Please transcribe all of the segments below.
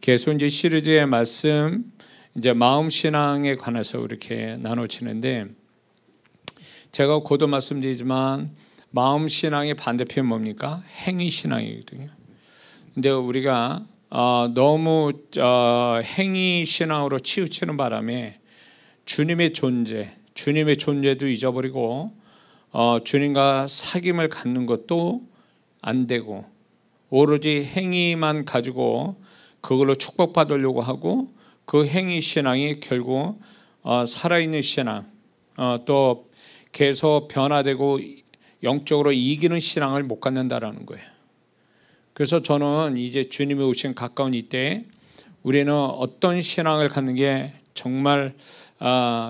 계속 이제 시리즈의 말씀, 이제 마음 신앙에 관해서 이렇게 나눠지는데, 제가 곧도 말씀드리지만 마음 신앙의 반대편이 뭡니까? 행위 신앙이거든요. 근데 우리가 너무 행위 신앙으로 치우치는 바람에 주님의 존재도 잊어버리고 주님과 사귐을 갖는 것도 안 되고, 오로지 행위만 가지고 그걸로 축복받으려고 하고, 그 행위 신앙이 결국 살아있는 신앙, 또 계속 변화되고 영적으로 이기는 신앙을 못 갖는다라는 거예요. 그래서 저는 이제 주님이 오신 가까운 이때에 우리는 어떤 신앙을 갖는 게 정말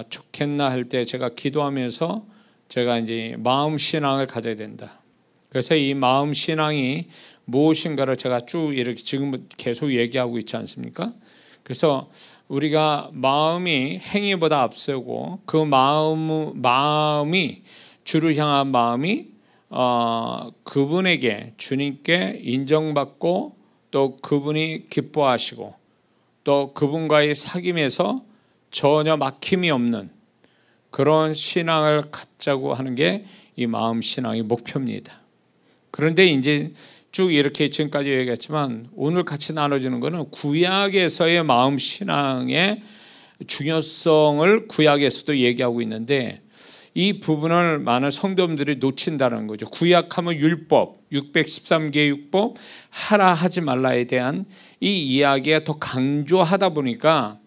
좋겠나 할 때 제가 기도하면서 제가 이제 마음 신앙을 가져야 된다. 그래서 이 마음 신앙이 무엇인가를 제가 쭉 이렇게 지금 계속 얘기하고 있지 않습니까? 그래서 우리가 마음이 행위보다 앞서고, 그 마음이 주를 향한 마음이 그분에게, 주님께 인정받고, 또 그분이 기뻐하시고, 또 그분과의 사귐에서 전혀 막힘이 없는 그런 신앙을 갖자고 하는 게 이 마음 신앙의 목표입니다. 그런데 이제 쭉 이렇게 지금까지 얘기했지만, 오늘 같이 나눠주는 것은 구약에서의 마음 신앙의 중요성을 구약에서도 얘기하고 있는데, 이 부분을 많은 성도님들이 놓친다는 거죠. 구약하면 율법, 613개의 율법, 하라 하지 말라에 대한 이 이야기가 더 강조하다 보니까,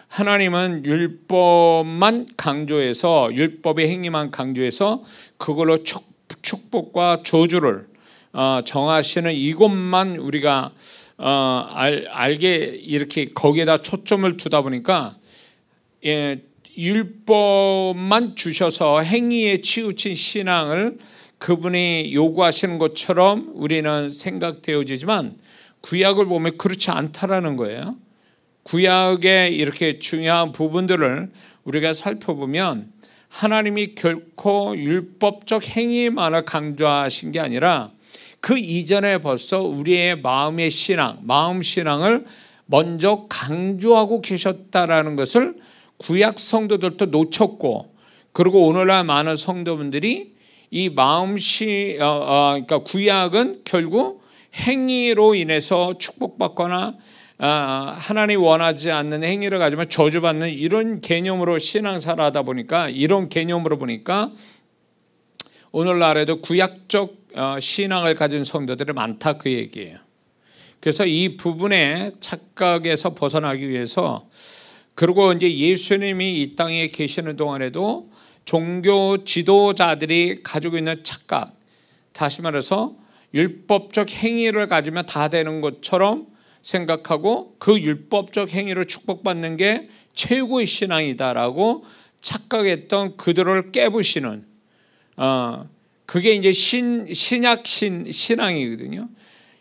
하나님은 율법만 강조해서, 율법의 행위만 강조해서 그걸로 축복과 저주를 정하시는 이것만 우리가 알게, 이렇게 거기에다 초점을 두다 보니까 율법만 주셔서 행위에 치우친 신앙을 그분이 요구하시는 것처럼 우리는 생각되어지지만, 구약을 보면 그렇지 않다라는 거예요. 구약의 이렇게 중요한 부분들을 우리가 살펴보면, 하나님이 결코 율법적 행위만을 강조하신 게 아니라 그 이전에 벌써 우리의 마음의 신앙, 마음 신앙을 먼저 강조하고 계셨다라는 것을 구약 성도들도 놓쳤고, 그리고 오늘날 많은 성도분들이 이 그러니까 구약은 결국 행위로 인해서 축복받거나 하나님이 원하지 않는 행위를 가지면 저주받는 이런 개념으로 신앙생활을 하다 보니까, 이런 개념으로 보니까 오늘날에도 구약적 신앙을 가진 성도들이 많다, 그 얘기예요. 그래서 이 부분의 착각에서 벗어나기 위해서, 그리고 이제 예수님이 이 땅에 계시는 동안에도 종교 지도자들이 가지고 있는 착각, 다시 말해서 율법적 행위를 가지면 다 되는 것처럼 생각하고, 그 율법적 행위를 축복받는 게 최고의 신앙이다라고 착각했던 그들을 깨부시는, 그게 이제 신약 신앙이거든요.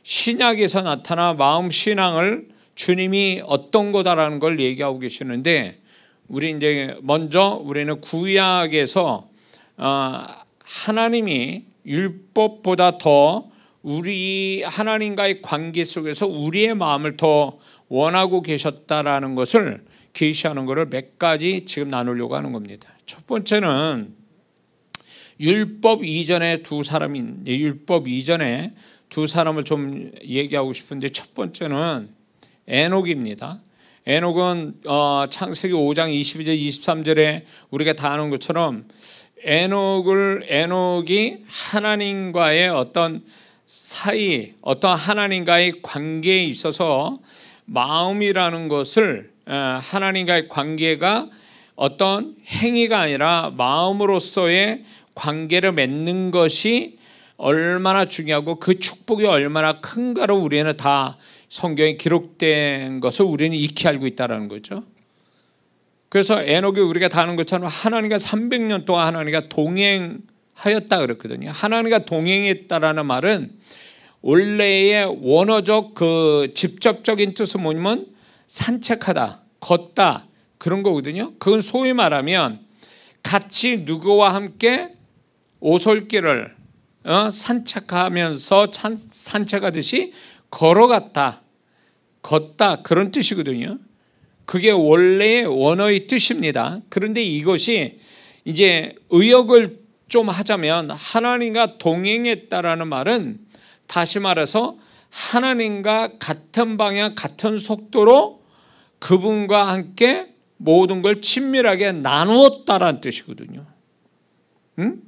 신약에서 나타나 마음 신앙을 주님이 어떤 거다라는 걸 얘기하고 계시는데, 우리 이제 먼저 우리는 구약에서 하나님이 율법보다 더 우리 하나님과의 관계 속에서 우리의 마음을 더 원하고 계셨다라는 것을 계시하는 것을 몇 가지 지금 나누려고 하는 겁니다. 첫 번째는 율법 이전에 두 사람을 좀 얘기하고 싶은데, 첫 번째는 에녹입니다. 에녹은 창세기 5장 22절 23절에 우리가 다 아는 것처럼 에녹이 하나님과의 어떤 사이, 어떤 하나님과의 관계에 있어서 마음이라는 것을, 하나님과의 관계가 어떤 행위가 아니라 마음으로서의 관계를 맺는 것이 얼마나 중요하고 그 축복이 얼마나 큰가를 우리는 다 성경에 기록된 것을 우리는 익히 알고 있다는 거죠. 그래서 에녹이 우리가 다 아는 것처럼 하나님과 300년 동안 하나님과 동행하였다 그랬거든요. 하나님과 동행했다라는 말은 원래의 원어적 그 직접적인 뜻은 뭐냐면 산책하다, 걷다, 그런 거거든요. 그건 소위 말하면 같이 누구와 함께 오솔길을 산책하면서 산책하듯이 걸어갔다, 걷다 그런 뜻이거든요. 그게 원래의 원어의 뜻입니다. 그런데 이것이 이제 의역을 좀 하자면 하나님과 동행했다라는 말은 다시 말해서 하나님과 같은 방향 같은 속도로 그분과 함께 모든 걸 친밀하게 나누었다라는 뜻이거든요. 응?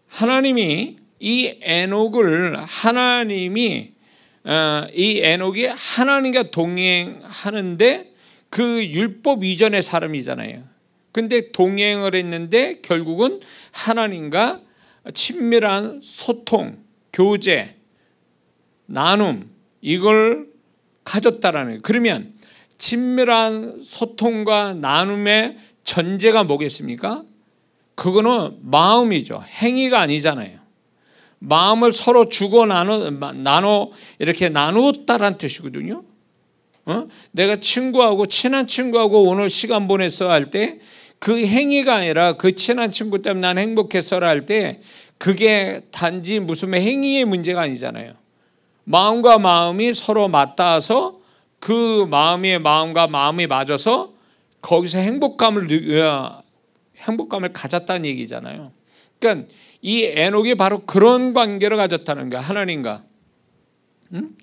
하나님이 이 에녹을 이 에녹이 하나님과 동행하는데 그 율법 이전의 사람이잖아요. 근데 동행을 했는데 결국은 하나님과 친밀한 소통, 교제, 나눔 이걸 가졌다라는 거예요. 그러면 친밀한 소통과 나눔의 전제가 뭐겠습니까? 그거는 마음이죠. 행위가 아니잖아요. 마음을 서로 주고 나눠 이렇게 나누었다라는 뜻이거든요. 내가 친한 친구하고 오늘 시간 보냈어 할 때 그 행위가 아니라 그 친한 친구 때문에 난 행복했어라 할 때 그게 단지 무슨 행위의 문제가 아니잖아요. 마음과 마음이 서로 맞닿아서 그 마음과 마음이 맞아서 거기서 행복감을 가졌다는 얘기잖아요. 그러니까 이 에녹이 바로 그런 관계를 가졌다는 거야. 하나님과.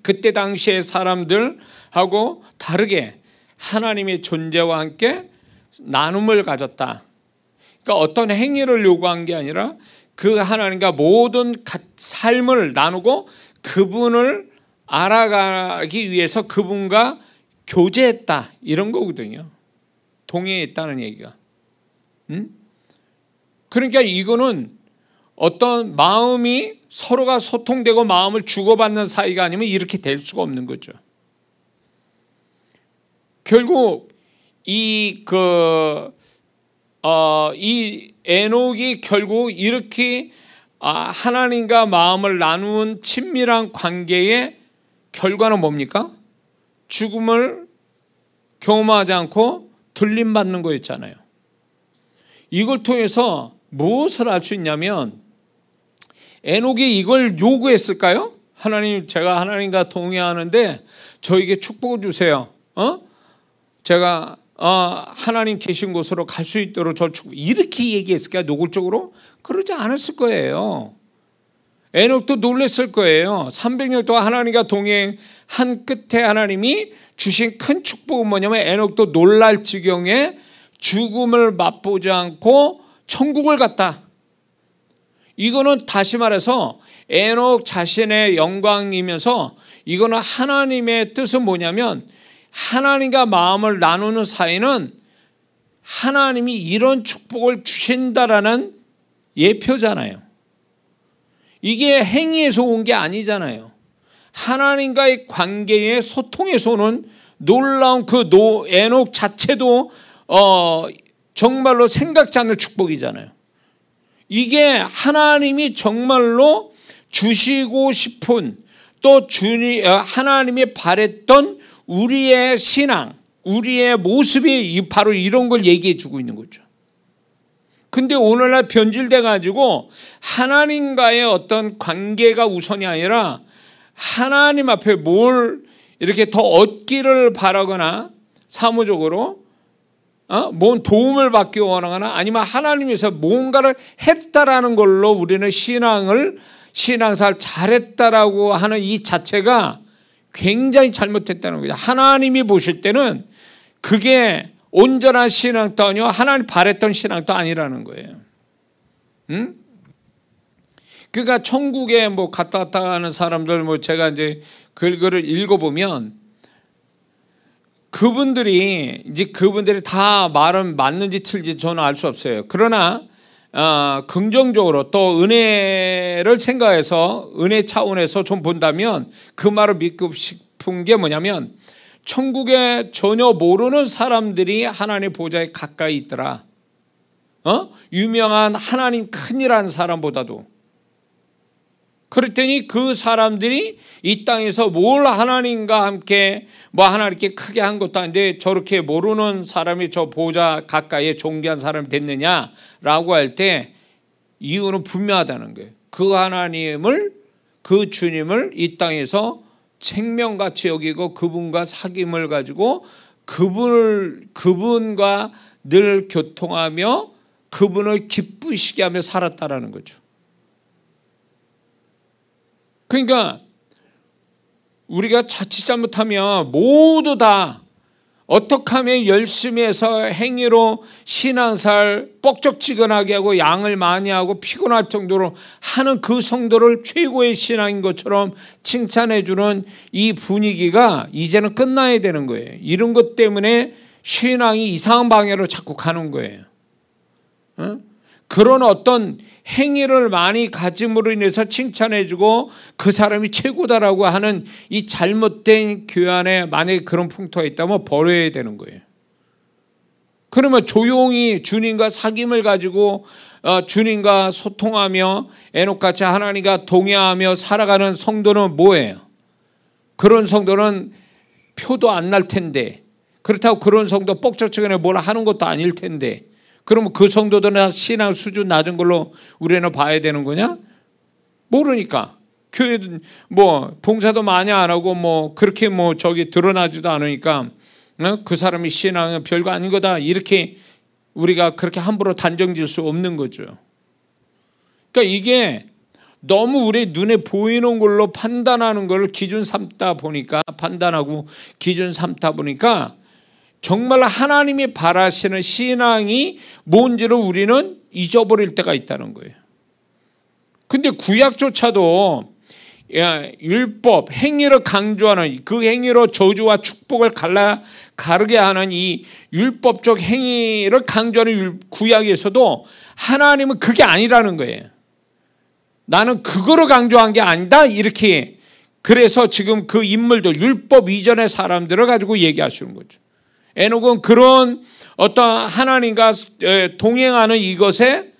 그때 당시의 사람들하고 다르게 하나님의 존재와 함께 나눔을 가졌다. 그러니까 어떤 행위를 요구한 게 아니라 그 하나님과 모든 삶을 나누고 그분을 알아가기 위해서 그분과 교제했다. 이런 거거든요. 동행했다는 얘기가. 그러니까 이거는 어떤 마음이 서로가 소통되고 마음을 주고받는 사이가 아니면 이렇게 될 수가 없는 거죠. 결국 이 에녹이 결국 이렇게 하나님과 마음을 나누는 친밀한 관계의 결과는 뭡니까? 죽음을 경험하지 않고 들림받는 거였잖아요. 이걸 통해서 무엇을 알 수 있냐면 에녹이 이걸 요구했을까요? 하나님, 제가 하나님과 동행하는데 저에게 축복을 주세요. 제가 하나님 계신 곳으로 갈 수 있도록 저 축복, 이렇게 얘기했을까요? 노골적으로? 그러지 않았을 거예요. 에녹도 놀랐을 거예요. 300년 동안 하나님과 동행한 끝에 하나님이 주신 큰 축복은 뭐냐면 에녹도 놀랄 지경에 죽음을 맛보지 않고 천국을 갔다. 이거는 다시 말해서 에녹 자신의 영광이면서 이거는 하나님의 뜻은 뭐냐면 하나님과 마음을 나누는 사이는 하나님이 이런 축복을 주신다라는 예표잖아요. 이게 행위에서 온 게 아니잖아요. 하나님과의 관계의 소통에서 오는 놀라운 그 에녹 자체도 정말로 생각지 않는 축복이잖아요. 이게 하나님이 정말로 주시고 싶은 또 하나님이 바랬던 우리의 신앙, 우리의 모습이 바로 이런 걸 얘기해 주고 있는 거죠. 근데 오늘날 변질돼 가지고 하나님과의 어떤 관계가 우선이 아니라 하나님 앞에 뭘 이렇게 더 얻기를 바라거나 사무적으로 뭔 도움을 받기 원하거나 아니면 하나님에서 뭔가를 했다라는 걸로 우리는 신앙생활 잘했다라고 하는 이 자체가 굉장히 잘못했다는 거죠. 하나님이 보실 때는 그게 온전한 신앙도 아니고 하나님 바랬던 신앙도 아니라는 거예요. 그러니까 천국에 갔다 왔다 하는 사람들 제가 이제 글을 읽어보면 그분들이 다 말은 맞는지 틀린지 저는 알 수 없어요. 그러나 긍정적으로 또 은혜를 생각해서 은혜 차원에서 좀 본다면 그 말을 믿고 싶은 게 뭐냐면 천국에 전혀 모르는 사람들이 하나님 보좌에 가까이 있더라. 유명한 하나님 큰이라는 사람보다도. 그랬더니 그 사람들이 이 땅에서 뭘 하나님과 함께 하나님께 크게 한 것도 아닌데 저렇게 모르는 사람이 저 보좌 가까이에 존귀한 사람이 됐느냐라고 할 때 이유는 분명하다는 거예요. 그 하나님을, 그 주님을 이 땅에서 생명같이 여기고 그분과 사귐을 가지고 그분과 늘 교통하며 그분을 기쁘시게 하며 살았다라는 거죠. 그러니까 우리가 자칫 잘못하면 모두 다 어떻게 하면 열심히 해서 행위로 신앙생활 뻑적지근하게 하고 양을 많이 하고 피곤할 정도로 하는 그 성도를 최고의 신앙인 것처럼 칭찬해 주는 이 분위기가 이제는 끝나야 되는 거예요. 이런 것 때문에 신앙이 이상한 방향으로 자꾸 가는 거예요. 그런 어떤 행위를 많이 가짐으로 인해서 칭찬해 주고 그 사람이 최고다라고 하는 이 잘못된 교회 안에 만약에 그런 풍토가 있다면 버려야 되는 거예요. 그러면 조용히 주님과 사귐을 가지고 주님과 소통하며 에녹같이 하나님과 동행하며 살아가는 성도는 뭐예요? 그런 성도는 표도 안 날 텐데, 그렇다고 그런 성도 뻑적지근하게 뭘 하는 것도 아닐 텐데, 그러면 그 성도들은 신앙 수준 낮은 걸로 우리는 봐야 되는 거냐? 모르니까. 교회 뭐 봉사도 많이 안 하고 뭐 그렇게 뭐 저기 드러나지도 않으니까 그 사람이 신앙은 별거 아닌 거다, 이렇게 우리가 그렇게 함부로 단정질 수 없는 거죠. 그러니까 이게 너무 우리 눈에 보이는 걸로 판단하는 걸 기준 삼다 보니까, 판단하고 기준 삼다 보니까 정말 하나님이 바라시는 신앙이 뭔지를 우리는 잊어버릴 때가 있다는 거예요. 근데 구약조차도 율법, 행위를 강조하는, 그 행위로 저주와 축복을 가르게 하는 이 율법적 행위를 강조하는 구약에서도 하나님은 그게 아니라는 거예요. 나는 그거를 강조한 게 아니다, 이렇게. 그래서 지금 그 인물들, 율법 이전의 사람들을 가지고 얘기하시는 거죠. 에녹은 그런 어떤 하나님과 동행하는 이것의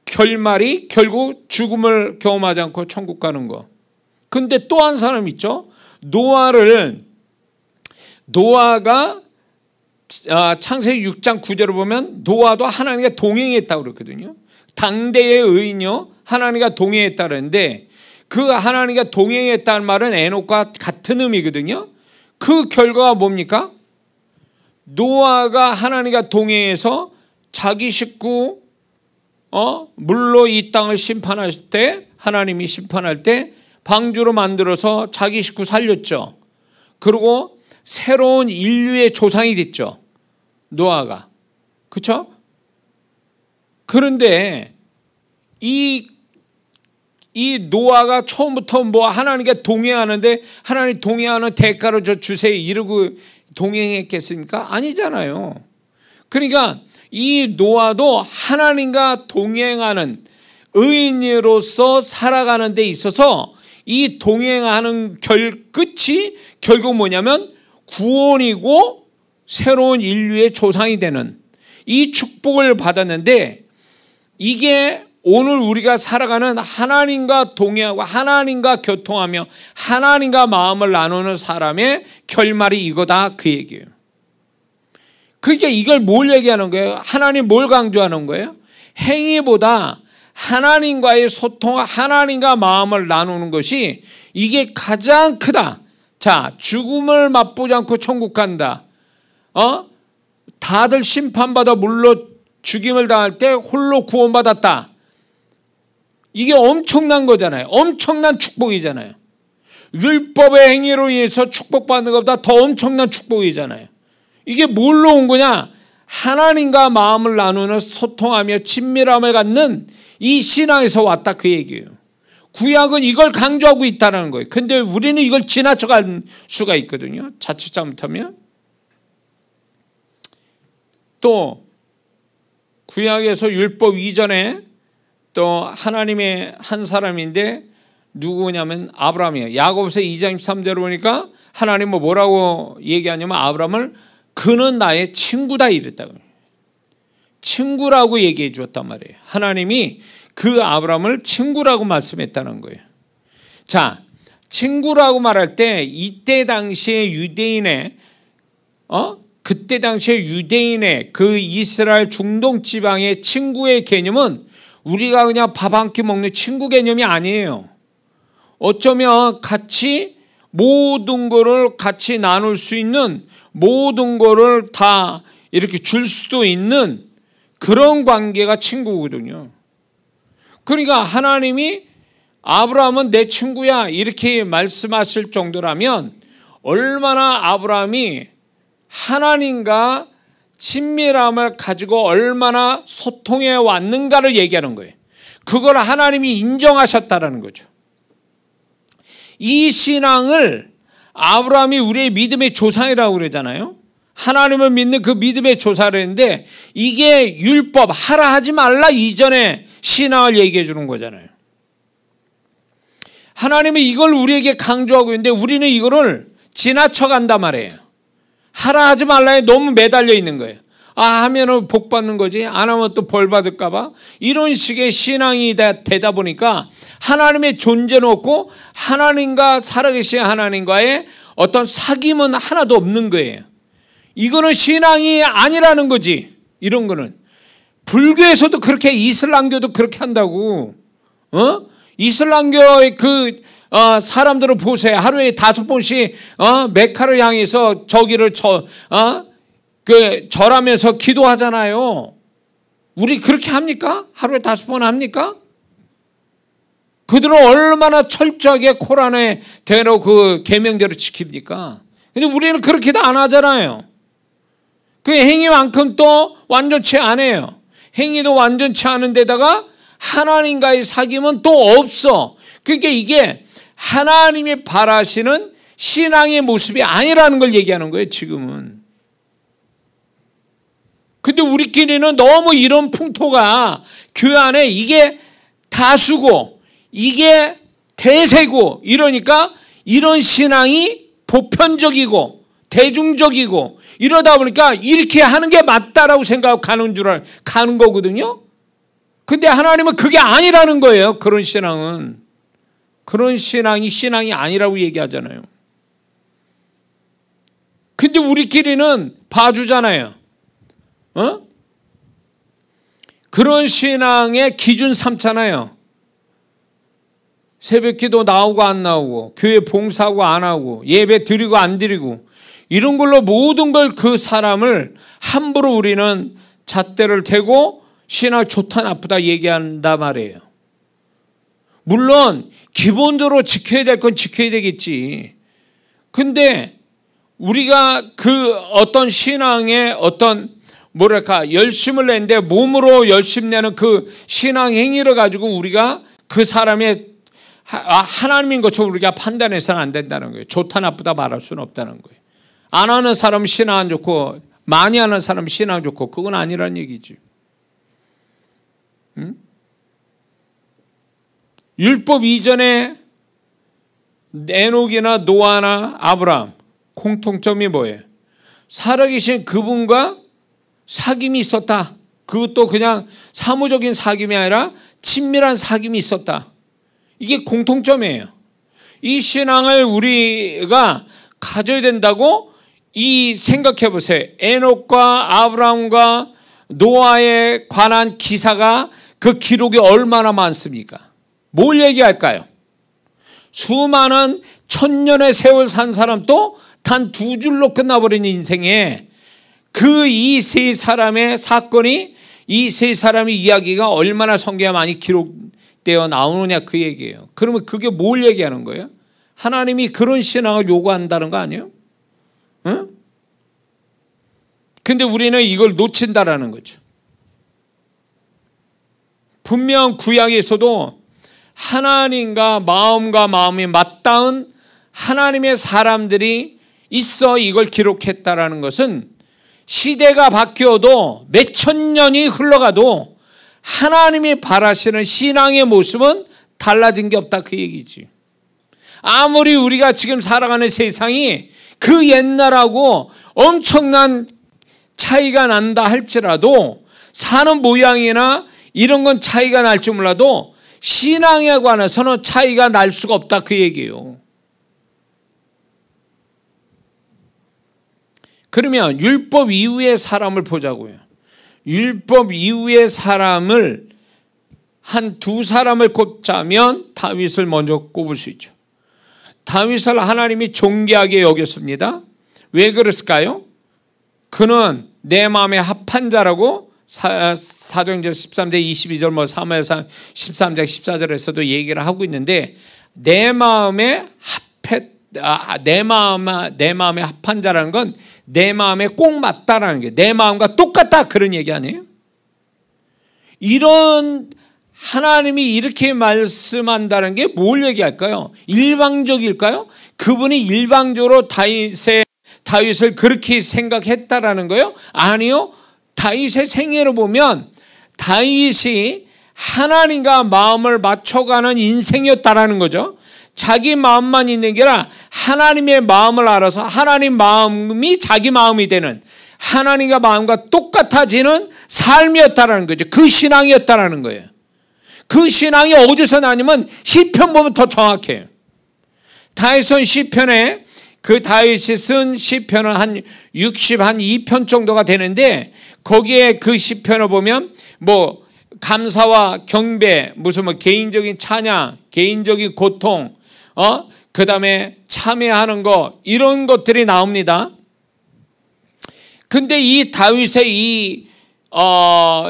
결말이 결국 죽음을 경험하지 않고 천국 가는 거. 근데 또 한 사람 있죠. 노아가 창세기 6장 9절을 보면 노아도 하나님과 동행했다고 그랬거든요. 당대의 의인이요 하나님과 동행했다 그랬는데, 그 하나님과 동행했다는 말은 에녹과 같은 의미거든요. 그 결과가 뭡니까? 노아가 하나님과 동행해서 자기 식구 물로 이 땅을 심판할 때, 하나님이 심판할 때 방주로 만들어서 자기 식구 살렸죠. 그리고 새로운 인류의 조상이 됐죠, 노아가. 그렇죠? 그런데 이 노아가 처음부터 뭐 하나님과 동행하는데 하나님 동행하는 대가로 저 주세요 이러고 동행했겠습니까? 아니잖아요. 그러니까 이 노아도 하나님과 동행하는 의인으로서 살아가는 데 있어서 이 동행하는 끝이 결국 뭐냐면 구원이고 새로운 인류의 조상이 되는 이 축복을 받았는데, 이게 오늘 우리가 살아가는 하나님과 동행하고 하나님과 교통하며 하나님과 마음을 나누는 사람의 결말이 이거다, 그 얘기예요. 그러니까 이걸 뭘 얘기하는 거예요? 하나님 뭘 강조하는 거예요? 행위보다 하나님과의 소통, 하나님과 마음을 나누는 것이 이게 가장 크다. 자, 죽음을 맛보지 않고 천국 간다. 다들 심판받아 물로 죽임을 당할 때 홀로 구원받았다. 이게 엄청난 거잖아요. 엄청난 축복이잖아요. 율법의 행위로 인해서 축복받는 것보다 더 엄청난 축복이잖아요. 이게 뭘로 온 거냐? 하나님과 마음을 나누는, 소통하며 친밀함을 갖는 이 신앙에서 왔다, 그 얘기예요. 구약은 이걸 강조하고 있다는 거예요. 근데 우리는 이걸 지나쳐갈 수가 있거든요, 자칫 잘못하면. 또 구약에서 율법 이전에 또 하나님의 한 사람인데 누구냐면 아브라함이에요. 야고보서 2장 13절을 보니까 하나님은 뭐라고 얘기하냐면 아브라함을 그는 나의 친구다 이랬다고. 친구라고 얘기해 주었단 말이에요. 하나님이 그 아브라함을 친구라고 말씀했다는 거예요. 자, 친구라고 말할 때 이때 당시에 유대인의 그때 당시에 유대인의 그 이스라엘 중동 지방의 친구의 개념은 우리가 그냥 밥 한 끼 먹는 친구 개념이 아니에요. 어쩌면 같이 모든 거를 같이 나눌 수 있는, 모든 거를 다 이렇게 줄 수도 있는 그런 관계가 친구거든요. 그러니까 하나님이 아브라함은 내 친구야 이렇게 말씀하실 정도라면 얼마나 아브라함이 하나님과 친밀함을 가지고 얼마나 소통해 왔는가를 얘기하는 거예요. 그걸 하나님이 인정하셨다라는 거죠. 이 신앙을 아브라함이 우리의 믿음의 조상이라고 그러잖아요. 하나님을 믿는 그 믿음의 조사를 했는데 이게 율법 하라 하지 말라 이전에 신앙을 얘기해 주는 거잖아요. 하나님은 이걸 우리에게 강조하고 있는데 우리는 이거를 지나쳐 간단 말이에요. 하라 하지 말라에 너무 매달려 있는 거예요. 하면은 복 받는 거지, 안 하면 또 벌 받을까 봐, 이런 식의 신앙이 되다 보니까 하나님의 존재는 없고 하나님과 살아계신 하나님과의 어떤 사귐은 하나도 없는 거예요. 이거는 신앙이 아니라는 거지. 이런 거는 불교에서도 그렇게, 이슬람교도 그렇게 한다고. 이슬람교의 사람들을 보세요. 하루에 5번씩 메카를 향해서 저기를 절하면서 기도하잖아요. 우리 그렇게 합니까? 하루에 5번 합니까? 그들은 얼마나 철저하게 코란에 대로 그 계명대로 지킵니까? 근데 우리는 그렇게도 안 하잖아요. 그 행위만큼 또 완전치 않아요. 행위도 완전치 않은 데다가 하나님과의 사귐은 또 없어. 그러니까 이게 하나님이 바라시는 신앙의 모습이 아니라는 걸 얘기하는 거예요, 지금은. 근데 우리끼리는 너무 이런 풍토가 교회 안에 이게 다수고 이게 대세고 이러니까 이런 신앙이 보편적이고 대중적이고 이러다 보니까 이렇게 하는 게 맞다라고 생각하고 가는 거거든요. 근데 하나님은 그게 아니라는 거예요. 그런 신앙은. 그런 신앙이 아니라고 얘기하잖아요. 근데 우리끼리는 봐주잖아요. 그런 신앙의 기준 삼잖아요. 새벽기도 나오고 안 나오고, 교회 봉사하고 안 하고, 예배 드리고 안 드리고, 이런 걸로 모든 걸 그 사람을 함부로 우리는 잣대를 대고 신앙 좋다 나쁘다 얘기한단 말이에요. 물론 기본적으로 지켜야 될 건 지켜야 되겠지. 근데 우리가 그 어떤 신앙의 어떤 열심을 내는데 몸으로 열심 내는 그 신앙 행위를 가지고 우리가 그 사람의 하나님인 것처럼 우리가 판단해서는 안 된다는 거예요. 좋다 나쁘다 말할 수는 없다는 거예요. 안 하는 사람은 신앙 안 좋고 많이 하는 사람은 신앙 좋고 그건 아니라는 얘기지. 응? 율법 이전에 에녹이나 노아나 아브라함 공통점이 뭐예요? 살아계신 그분과 사귐이 있었다. 그것도 그냥 사무적인 사귐이 아니라 친밀한 사귐이 있었다. 이게 공통점이에요. 이 신앙을 우리가 가져야 된다고 생각해 보세요. 에녹과 아브라함과 노아에 관한 기사가 그 기록이 얼마나 많습니까? 뭘 얘기할까요? 수많은 천년의 세월 산 사람도 단 2줄로 끝나버린 인생에 그 이 세 사람의 사건이, 이 세 사람의 이야기가 얼마나 성경에 많이 기록되어 나오느냐 그 얘기예요. 그러면 그게 뭘 얘기하는 거예요? 하나님이 그런 신앙을 요구한다는 거 아니에요? 응? 근데 우리는 이걸 놓친다라는 거죠. 분명 구약에서도 하나님과 마음이 맞닿은 하나님의 사람들이 있어 이걸 기록했다라는 것은 시대가 바뀌어도 몇천 년이 흘러가도 하나님이 바라시는 신앙의 모습은 달라진 게 없다 그 얘기지. 아무리 우리가 지금 살아가는 세상이 그 옛날하고 엄청난 차이가 난다 할지라도 사는 모양이나 이런 건 차이가 날지 몰라도 신앙에 관해서는 차이가 날 수가 없다 그 얘기예요. 그러면 율법 이후의 사람을 보자고요. 율법 이후의 사람을 한 2 사람을 꼽자면 다윗을 먼저 꼽을 수 있죠. 다윗을 하나님이 존귀하게 여겼습니다. 왜 그랬을까요? 그는 내 마음에 합한 자라고 사도행전 13장 22절 뭐 사무엘상 13장 14절에서도 얘기를 하고 있는데, 내 마음에 내 마음에 합한 자라는 건 내 마음에 꼭 맞다라는 게, 내 마음과 똑같다 그런 얘기 아니에요? 이런 하나님이 이렇게 말씀한다는 게 뭘 얘기할까요? 일방적일까요? 그분이 일방적으로 다윗을 그렇게 생각했다라는 거예요? 아니요. 다윗의 생애를 보면 다윗이 하나님과 마음을 맞춰가는 인생이었다라는 거죠. 자기 마음만 있는 게 아니라 하나님의 마음을 알아서 하나님 마음이 자기 마음이 되는, 하나님과 마음과 똑같아지는 삶이었다라는 거죠. 그 신앙이었다라는 거예요. 그 신앙이 어디서 나냐면 시편 보면 더 정확해요. 다윗은 시편에, 그 다윗이 쓴 시편은 한 62편 정도가 되는데, 거기에 그 시편을 보면 뭐 감사와 경배, 무슨 뭐 개인적인 찬양, 개인적인 고통, 그 다음에 참회하는 거, 이런 것들이 나옵니다. 근데 이 다윗의 이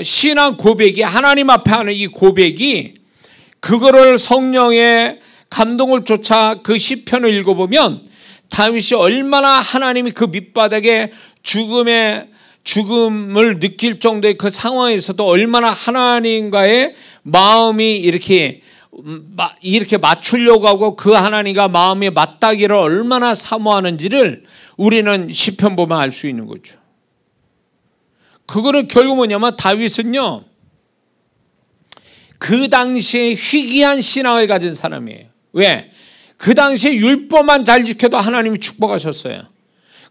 신앙 고백이, 하나님 앞에 하는 이 고백이, 그거를 성령의 감동을 쫓아 그 시편을 읽어보면 다윗이 얼마나 하나님이 그 밑바닥에 죽음을 느낄 정도의 그 상황에서도 얼마나 하나님과의 마음이 이렇게 맞추려고 하고 그 하나님과 마음이 맞닿기를 얼마나 사모하는지를 우리는 시편 보면 알 수 있는 거죠. 그거는 결국 뭐냐면 다윗은요, 그 당시에 희귀한 신앙을 가진 사람이에요. 왜? 그 당시에 율법만 잘 지켜도 하나님이 축복하셨어요.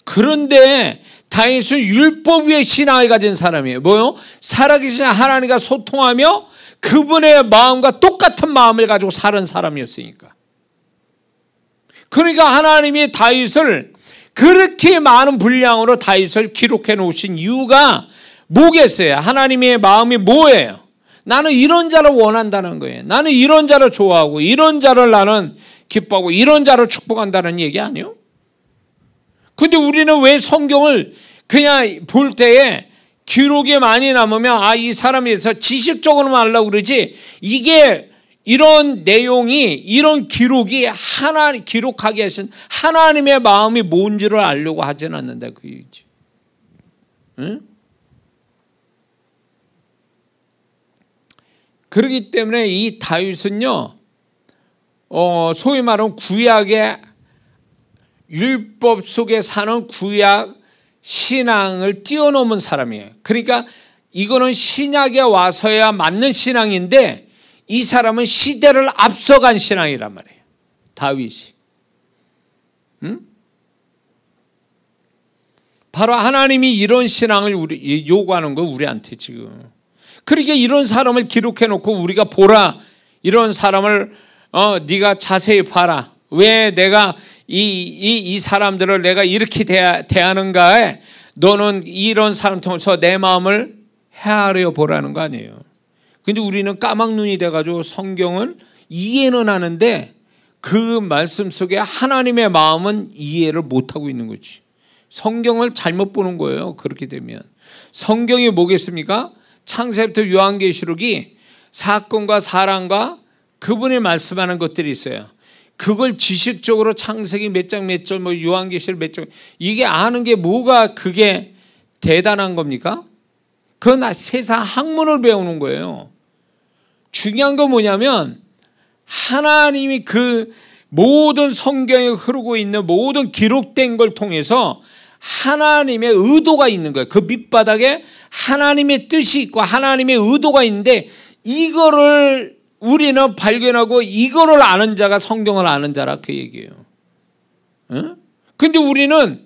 그런데 다윗은 율법 위에 신앙을 가진 사람이에요. 뭐요? 살아계신 하나님과 소통하며 그분의 마음과 똑같은 마음을 가지고 사는 사람이었으니까. 그러니까 하나님이 다윗을 그렇게 많은 분량으로 다윗을 기록해 놓으신 이유가 뭐겠어요? 하나님의 마음이 뭐예요? 나는 이런 자를 원한다는 거예요. 나는 이런 자를 좋아하고 이런 자를 나는 기뻐하고 이런 자를 축복한다는 얘기 아니에요? 근데 우리는 왜 성경을 그냥 볼 때에 기록이 많이 남으면 이 사람에서 지식적으로만 하려고 그러지, 이게 이런 내용이, 이런 기록이 기록하게 하신 하나님의 마음이 뭔지를 알려고 하진 않는다 그 얘기지. 응? 그렇기 때문에 이 다윗은요, 소위 말하면 구약의 율법 속에 사는 구약 신앙을 뛰어넘은 사람이에요. 그러니까 이거는 신약에 와서야 맞는 신앙인데, 이 사람은 시대를 앞서간 신앙이란 말이에요. 다윗이. 응? 바로 하나님이 이런 신앙을 요구하는 거 우리한테 지금. 그러니까 이런 사람을 기록해 놓고 우리가 보라, 이런 사람을 네가 자세히 봐라. 왜 내가 이 사람들을 내가 이렇게 대하는가에 너는 이런 사람 통해서 내 마음을 헤아려 보라는 거 아니에요. 근데 우리는 까막눈이 돼가지고 성경을 이해는 하는데 그 말씀 속에 하나님의 마음은 이해를 못하고 있는 거지. 성경을 잘못 보는 거예요. 그렇게 되면 성경이 뭐겠습니까? 창세부터 요한계시록이 사건과 사람과 그분이 말씀하는 것들이 있어요. 그걸 지식적으로 창세기 몇 장 몇 절, 뭐 요한계시록 몇 장, 이게 아는 게 뭐가 그게 대단한 겁니까? 그건 세상 학문을 배우는 거예요. 중요한 건 뭐냐면 하나님이 그 모든 성경에 흐르고 있는 모든 기록된 걸 통해서 하나님의 의도가 있는 거예요. 그 밑바닥에 하나님의 뜻이 있고 하나님의 의도가 있는데, 이거를 우리는 발견하고 이거를 아는 자가 성경을 아는 자라 그 얘기예요. 근데 우리는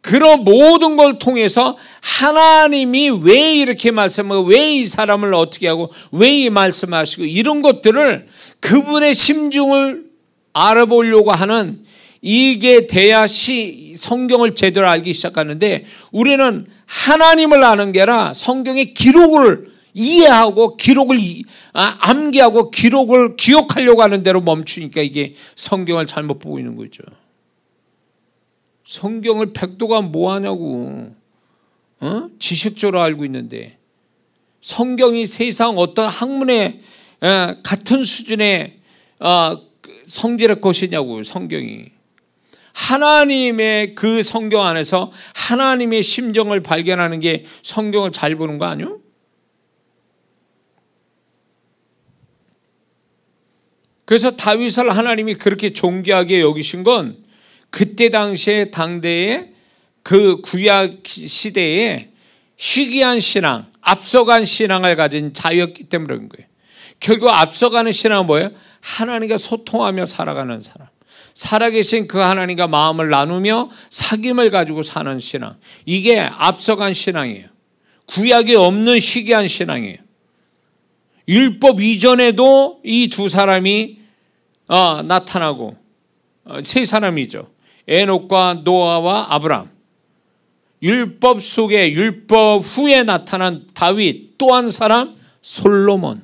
그런 모든 걸 통해서 하나님이 왜 이렇게 말씀하고 왜 이 사람을 어떻게 하고 왜 이 말씀하시고 이런 것들을 그분의 심중을 알아보려고 하는, 이게 돼야 성경을 제대로 알기 시작하는데, 우리는 하나님을 아는 게 아니라 성경의 기록을 이해하고 암기하고 기록을 기억하려고 하는 대로 멈추니까 이게 성경을 잘못 보고 있는 거죠. 성경을 백도가 뭐하냐고. 지식적으로 알고 있는데 성경이 세상 어떤 학문의 같은 수준의 성질의 것이냐고. 성경이 하나님의 그 성경 안에서 하나님의 심정을 발견하는 게 성경을 잘 보는 거 아니요? 그래서 다윗을 하나님이 그렇게 존귀하게 여기신 건 그때 당시에 당대의 그 구약 시대에 희귀한 신앙, 앞서간 신앙을 가진 자였기 때문에 그런 거예요. 결국 앞서가는 신앙은 뭐예요? 하나님과 소통하며 살아가는 사람, 살아계신 그 하나님과 마음을 나누며 사귐을 가지고 사는 신앙, 이게 앞서간 신앙이에요. 구약에 없는 희귀한 신앙이에요. 율법 이전에도 이 두 사람이 나타나고, 세 사람이죠. 에녹과 노아와 아브람. 율법 속에, 율법 후에 나타난 다윗, 또 한 사람 솔로몬.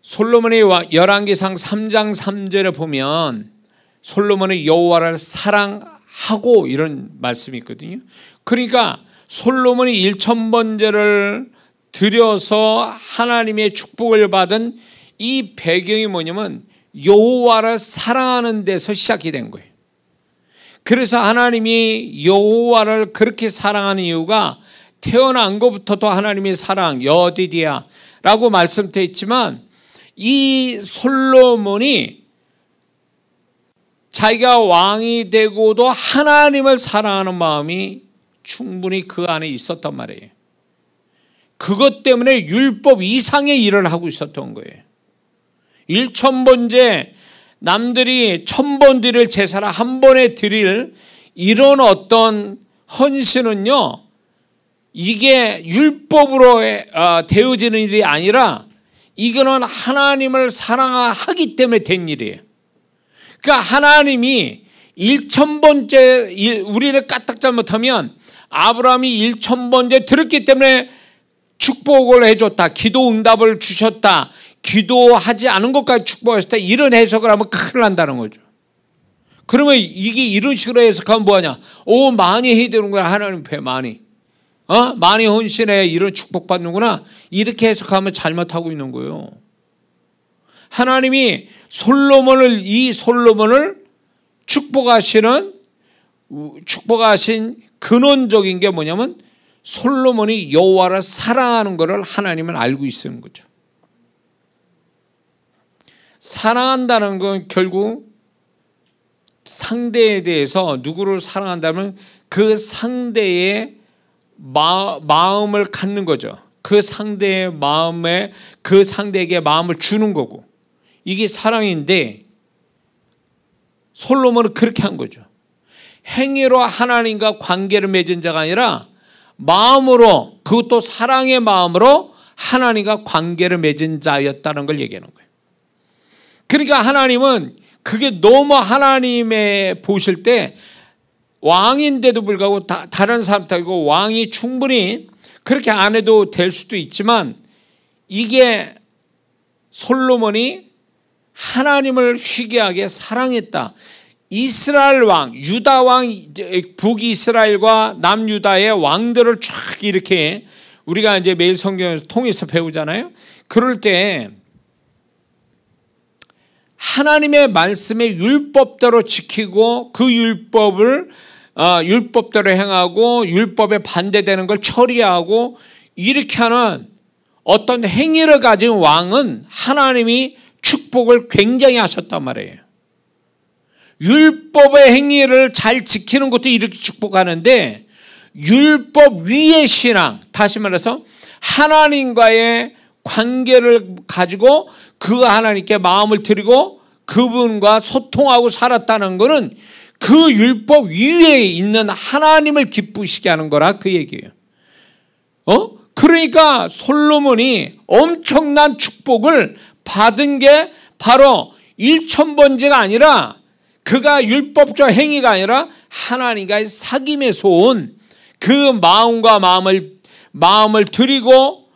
솔로몬이 열왕기상 3장 3절에 보면 솔로몬이 여호와를 사랑하고 이런 말씀이 있거든요. 그러니까 솔로몬이 1000번제를 드려서 하나님의 축복을 받은 이 배경이 뭐냐면 여호와를 사랑하는 데서 시작이 된 거예요. 그래서 하나님이 여호와를 그렇게 사랑하는 이유가 태어난 것부터도 하나님의 사랑, 여디디아라고 말씀되어 있지만 이 솔로몬이 자기가 왕이 되고도 하나님을 사랑하는 마음이 충분히 그 안에 있었단 말이에요. 그것 때문에 율법 이상의 일을 하고 있었던 거예요. 1000번제, 남들이 1000번 드릴 제사를 한 번에 드릴 이런 어떤 헌신은요, 이게 율법으로 되어지는 일이 아니라 이거는 하나님을 사랑하기 때문에 된 일이에요. 그러니까 하나님이 1000번째 우리를 까딱 잘못하면 아브라함이 1000번째 들었기 때문에 축복을 해줬다, 기도 응답을 주셨다, 기도하지 않은 것까지 축복하셨다, 이런 해석을 하면 큰일 난다는 거죠. 그러면 이게 이런 식으로 해석하면 뭐하냐? 많이 해야 되는구나, 하나님 앞에 많이. 많이 헌신해 이런 축복받는구나, 이렇게 해석하면 잘못하고 있는 거예요. 하나님이 이 솔로몬을 축복하신 근원적인 게 뭐냐면 솔로몬이 여호와를 사랑하는 것을 하나님은 알고 있는 거죠. 사랑한다는 건 결국 상대에 대해서, 누구를 사랑한다면 그 상대의 마음을 갖는 거죠. 그 상대의 마음에, 그 상대에게 마음을 주는 거고, 이게 사랑인데 솔로몬은 그렇게 한 거죠. 행위로 하나님과 관계를 맺은 자가 아니라 마음으로, 그것도 사랑의 마음으로 하나님과 관계를 맺은 자였다는 걸 얘기하는 거예요. 그러니까 하나님은 그게 너무 하나님의 보실 때 왕인데도 불구하고 다른 사람들하고 왕이 충분히 그렇게 안 해도 될 수도 있지만, 이게 솔로몬이 하나님을 희귀하게 사랑했다. 이스라엘 왕, 유다 왕, 북이스라엘과 남유다의 왕들을 쫙 이렇게 우리가 이제 매일 성경에서 통해서 배우잖아요. 그럴 때 하나님의 말씀의 율법대로 지키고 그 율법대로 행하고 율법에 반대되는 걸 처리하고 이렇게 하는 어떤 행위를 가진 왕은 하나님이 축복을 굉장히 하셨단 말이에요. 율법의 행위를 잘 지키는 것도 이렇게 축복하는데, 율법 위의 신앙, 다시 말해서 하나님과의 관계를 가지고 그 하나님께 마음을 드리고 그분과 소통하고 살았다는 것은 그 율법 위에 있는 하나님을 기쁘시게 하는 거라, 그 얘기예요. 그러니까 솔로몬이 엄청난 축복을 받은 게 바로 1000번제가 아니라, 그가 율법적 행위가 아니라 하나님과의 사귐에서 온 그 마음과 마음을 마음을 드리고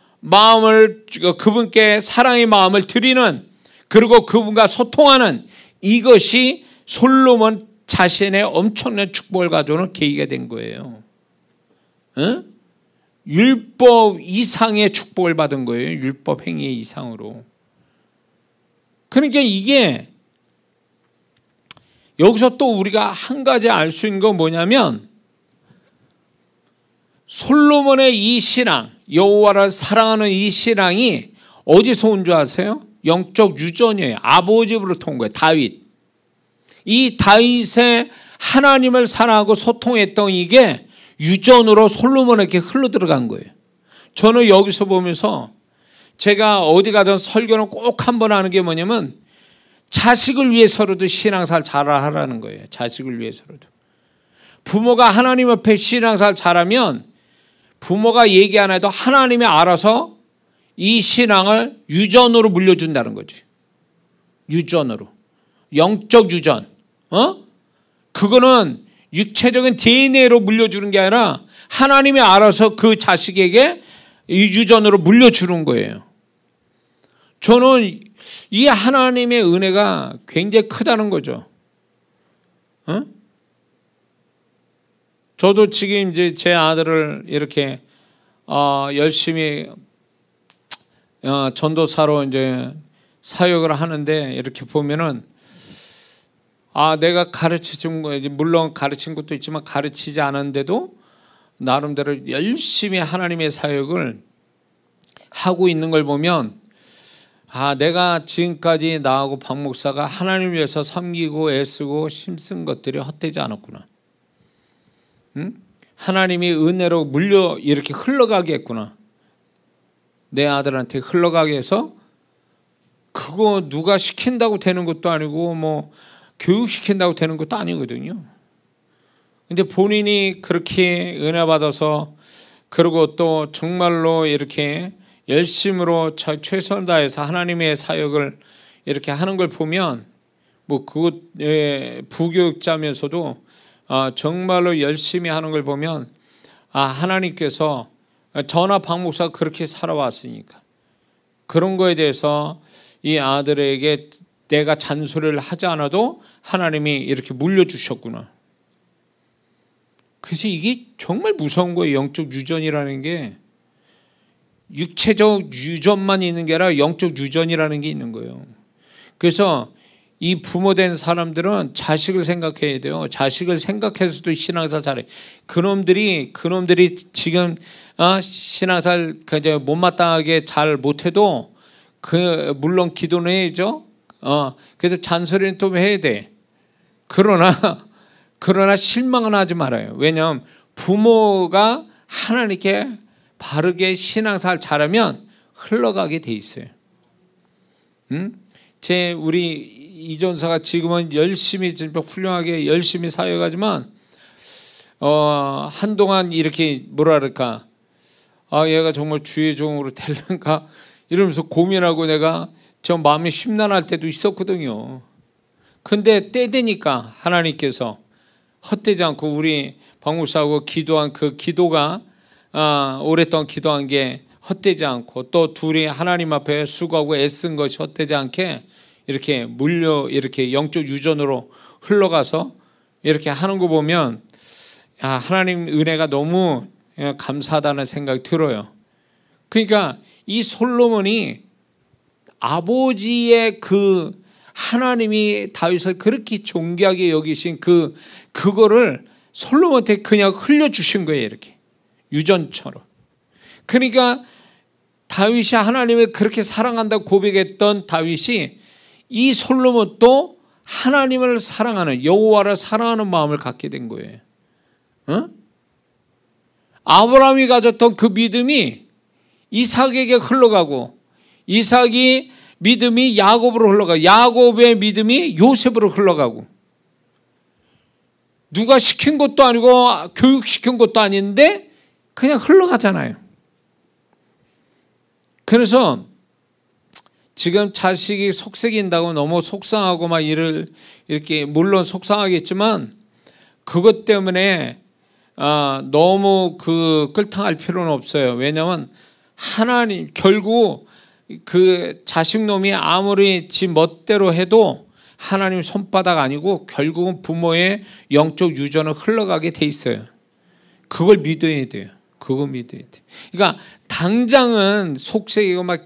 그분께 사랑의 마음을 드리는, 그리고 그분과 소통하는, 이것이 솔로몬 자신의 엄청난 축복을 가져오는 계기가 된 거예요. 율법 이상의 축복을 받은 거예요. 율법 행위 이상으로. 그러니까 이게 여기서 또 우리가 한 가지 알 수 있는 건 뭐냐면, 솔로몬의 이 신앙, 여호와를 사랑하는 이 신앙이 어디서 온 줄 아세요? 영적 유전이에요. 아버지로부터 온 거예요. 다윗. 이 다윗의 하나님을 사랑하고 소통했던 이게 유전으로 솔로몬에게 흘러 들어간 거예요. 저는 여기서 보면서 제가 어디 가든 설교는 꼭 한 번 하는 게 뭐냐면, 자식을 위해서라도 신앙생활 잘하라는 거예요. 자식을 위해서라도. 부모가 하나님 앞에 신앙생활 잘하면 부모가 얘기 안 해도 하나님이 알아서 이 신앙을 유전으로 물려준다는 거지. 유전으로. 영적 유전. 그거는 육체적인 DNA로 물려주는 게 아니라 하나님이 알아서 그 자식에게 이 유전으로 물려주는 거예요. 저는 이 하나님의 은혜가 굉장히 크다는 거죠. 저도 지금 이제 제 아들을 이렇게 열심히 전도사로 이제 사역을 하는데, 이렇게 보면은 내가 가르쳐준 거, 물론 가르친 것도 있지만 가르치지 않았는데도 나름대로 열심히 하나님의 사역을 하고 있는 걸 보면, 내가 지금까지 나하고 박 목사가 하나님을 위해서 섬기고 애쓰고 힘쓴 것들이 헛되지 않았구나. 하나님이 은혜로 이렇게 흘러가게 했구나. 내 아들한테 흘러가게 해서, 그거 누가 시킨다고 되는 것도 아니고 뭐 교육시킨다고 되는 것도 아니거든요. 근데 본인이 그렇게 은혜 받아서, 그리고 또 정말로 이렇게 열심으로 최선을 다해서 하나님의 사역을 이렇게 하는 걸 보면, 뭐 그것 부교육자면서도 정말로 열심히 하는 걸 보면, 하나님께서 저나 박 목사가 그렇게 살아왔으니까 그런 거에 대해서 이 아들에게 내가 잔소리를 하지 않아도 하나님이 이렇게 물려주셨구나. 그래서 이게 정말 무서운 거예요. 영적 유전이라는 게 육체적 유전만 있는 게 아니라 영적 유전이라는 게 있는 거예요. 그래서 이 부모된 사람들은 자식을 생각해야 돼요. 자식을 생각해서도 신앙생활 잘해. 그놈들이 지금 신앙생활 못마땅하게 잘 못해도 물론 기도는 해야죠. 그래서 잔소리는 또 해야 돼. 그러나 실망은 하지 말아요. 왜냐하면 부모가 하나님께 바르게 신앙생활 잘하면 흘러가게 돼 있어요. 우리 이전사가 지금은 열심히 훌륭하게 열심히 사역하지만 한동안 이렇게 뭐랄까, 얘가 정말 주의 종으로 될는가 이러면서 고민하고 내가 저 마음이 심란할 때도 있었거든요. 근데 때 되니까 하나님께서 헛되지 않고 우리 박 목사하고 기도한 그 기도가 오랫동안 기도한 게 헛되지 않고, 또 둘이 하나님 앞에 수고하고 애쓴 것이 헛되지 않게 이렇게 이렇게 영적 유전으로 흘러가서 이렇게 하는 거 보면, 하나님 은혜가 너무 감사하다는 생각이 들어요. 그러니까 이 솔로몬이 아버지의 그 하나님이 다윗을 그렇게 존귀하게 여기신 그거를 솔로몬한테 그냥 흘려주신 거예요. 이렇게 유전처럼. 그러니까 다윗이 하나님을 그렇게 사랑한다고 고백했던 다윗이 이 솔로몬도 하나님을 사랑하는, 여호와를 사랑하는 마음을 갖게 된 거예요. 아브라함이 가졌던 그 믿음이 이삭에게 흘러가고, 이삭이 믿음이 야곱으로 흘러가고, 야곱의 믿음이 요셉으로 흘러가고, 누가 시킨 것도 아니고 교육시킨 것도 아닌데 그냥 흘러가잖아요. 그래서 지금 자식이 속색인다고 너무 속상하고 막 이렇게 물론 속상하겠지만, 그것 때문에 너무 끌당할 필요는 없어요. 왜냐하면 하나님 결국 그 자식놈이 아무리 지 멋대로 해도 하나님 손바닥 아니고 결국은 부모의 영적 유전은 흘러가게 돼 있어요. 그걸 믿어야 돼요. 그거 믿어야 돼. 그러니까 당장은 속색이고 막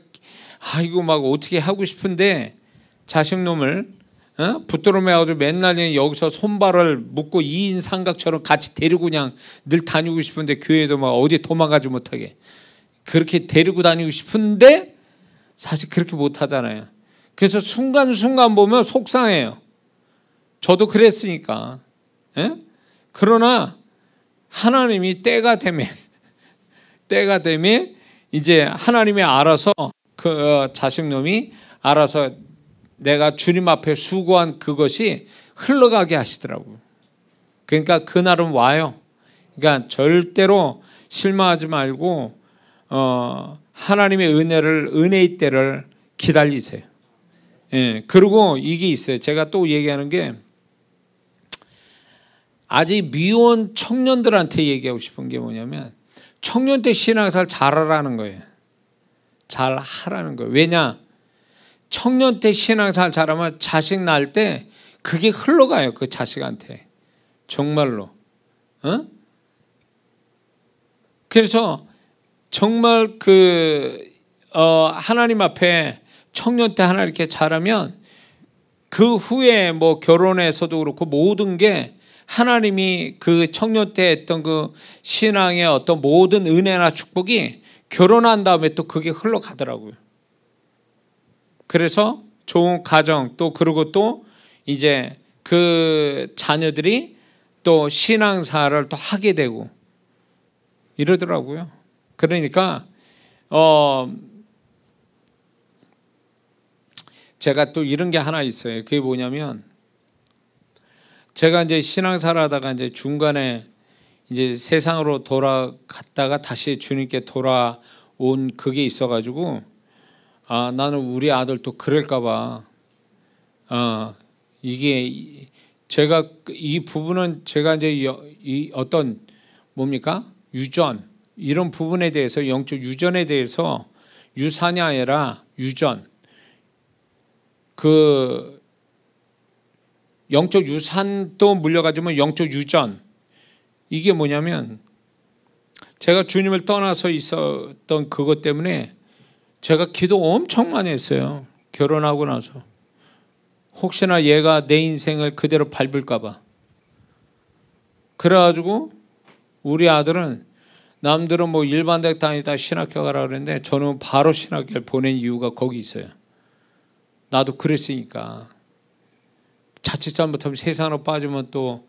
어떻게 하고 싶은데 자식놈을 붙들어 매가지고 맨날 여기서 손발을 묶고 2인 삼각처럼 같이 데리고 그냥 늘 다니고 싶은데 교회도 막 어디 도망가지 못하게 그렇게 데리고 다니고 싶은데 사실 그렇게 못하잖아요. 그래서 순간순간 보면 속상해요. 저도 그랬으니까. 그러나 하나님이 때가 되면 이제 하나님이 알아서 그 자식놈이 알아서 내가 주님 앞에 수고한 그것이 흘러가게 하시더라고요. 그러니까 그날은 와요. 그러니까 절대로 실망하지 말고 하나님의 은혜의 때를 기다리세요. 예, 그리고 이게 있어요. 제가 또 얘기하는 게 아직 미혼 청년들한테 얘기하고 싶은 게 뭐냐면 청년 때 신앙생활 잘하라는 거예요. 잘하라는 거예요. 왜냐? 청년 때 신앙생활 잘하면 자식 낳을 때 그게 흘러가요. 그 자식한테. 정말로. 그래서 정말 하나님 앞에 청년 때 하나 이렇게 잘하면 그 후에 뭐 결혼에서도 그렇고 모든 게 하나님이 그 청년 때 했던 그 신앙의 어떤 모든 은혜나 축복이 결혼한 다음에 또 그게 흘러가더라고요. 그래서 좋은 가정 또 그리고 또 이제 그 자녀들이 또 신앙사를 또 하게 되고 이러더라고요. 그러니까 제가 또 이런 게 하나 있어요. 그게 뭐냐면 제가 이제 신앙사를 하다가 이제 중간에 이제 세상으로 돌아갔다가 다시 주님께 돌아온 그게 있어가지고 나는 우리 아들 또 그럴까봐 이게 제가 이 부분은 제가 이제 이 어떤 뭡니까 유전 이런 부분에 대해서 영적 유전에 대해서 유산이 아니라 유전 그 영적 유산도 물려가지고 영적 유전 이게 뭐냐면 제가 주님을 떠나서 있었던 그것 때문에 제가 기도 엄청 많이 했어요. 결혼하고 나서 혹시나 얘가 내 인생을 그대로 밟을까 봐. 그래가지고 우리 아들은 남들은 뭐 일반대학 다니다 신학교 가라 그랬는데 저는 바로 신학교를 보낸 이유가 거기 있어요. 나도 그랬으니까. 자칫 잘못하면 세상으로 빠지면 또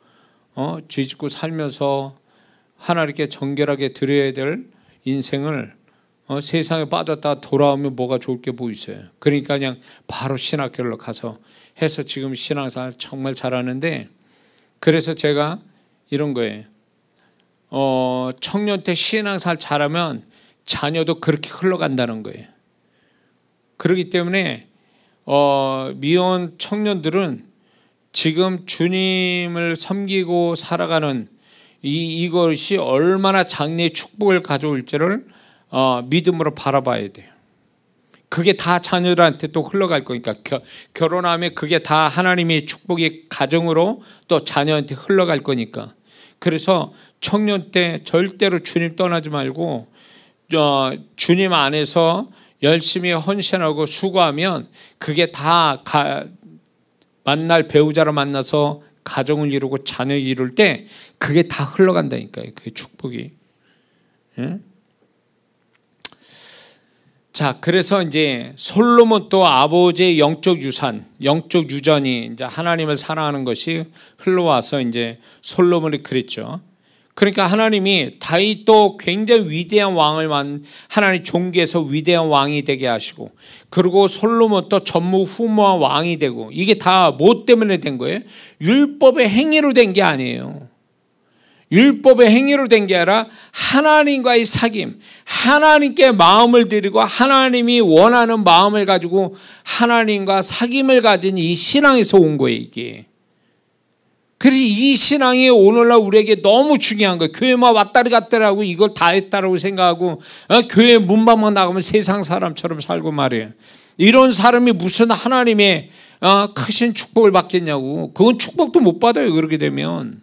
쥐짓고 살면서 하나님께 정결하게 드려야 될 인생을 세상에 빠졌다 돌아오면 뭐가 좋을 게 뭐 있어요. 그러니까 그냥 바로 신학교를 가서 해서 지금 신앙생활 정말 잘하는데 그래서 제가 이런 거예요. 청년 때 신앙생활 잘하면 자녀도 그렇게 흘러간다는 거예요. 그렇기 때문에 미혼 청년들은 지금 주님을 섬기고 살아가는 이것이 얼마나 장래의 축복을 가져올지를 믿음으로 바라봐야 돼요. 그게 다 자녀들한테 또 흘러갈 거니까 결혼하면 그게 다 하나님의 축복의 가정으로 또 자녀한테 흘러갈 거니까. 그래서 청년 때 절대로 주님 떠나지 말고 주님 안에서 열심히 헌신하고 수고하면 그게 다 만날 배우자를 만나서 가정을 이루고 자녀를 이룰 때 그게 다 흘러간다니까요. 그 축복이. 예? 자, 그래서 이제 솔로몬 또 아버지의 영적 유산, 영적 유전이 이제 하나님을 사랑하는 것이 흘러와서 이제 솔로몬이 그랬죠. 그러니까 하나님이 다윗도 굉장히 위대한 왕을 하나님 존귀해서 위대한 왕이 되게 하시고 그리고 솔로몬도 전무후무한 왕이 되고 이게 다 뭐 때문에 된 거예요? 율법의 행위로 된 게 아니에요. 율법의 행위로 된 게 아니라 하나님과의 사귐, 하나님께 마음을 드리고 하나님이 원하는 마음을 가지고 하나님과 사귐을 가진 이 신앙에서 온 거예요. 이게 그래서 이 신앙이 오늘날 우리에게 너무 중요한 거예요. 교회만 왔다리 갔다리 하고 이걸 다 했다라고 생각하고 교회 문밖만 나가면 세상 사람처럼 살고 말이에요. 이런 사람이 무슨 하나님의 크신 축복을 받겠냐고. 그건 축복도 못 받아요. 그렇게 되면.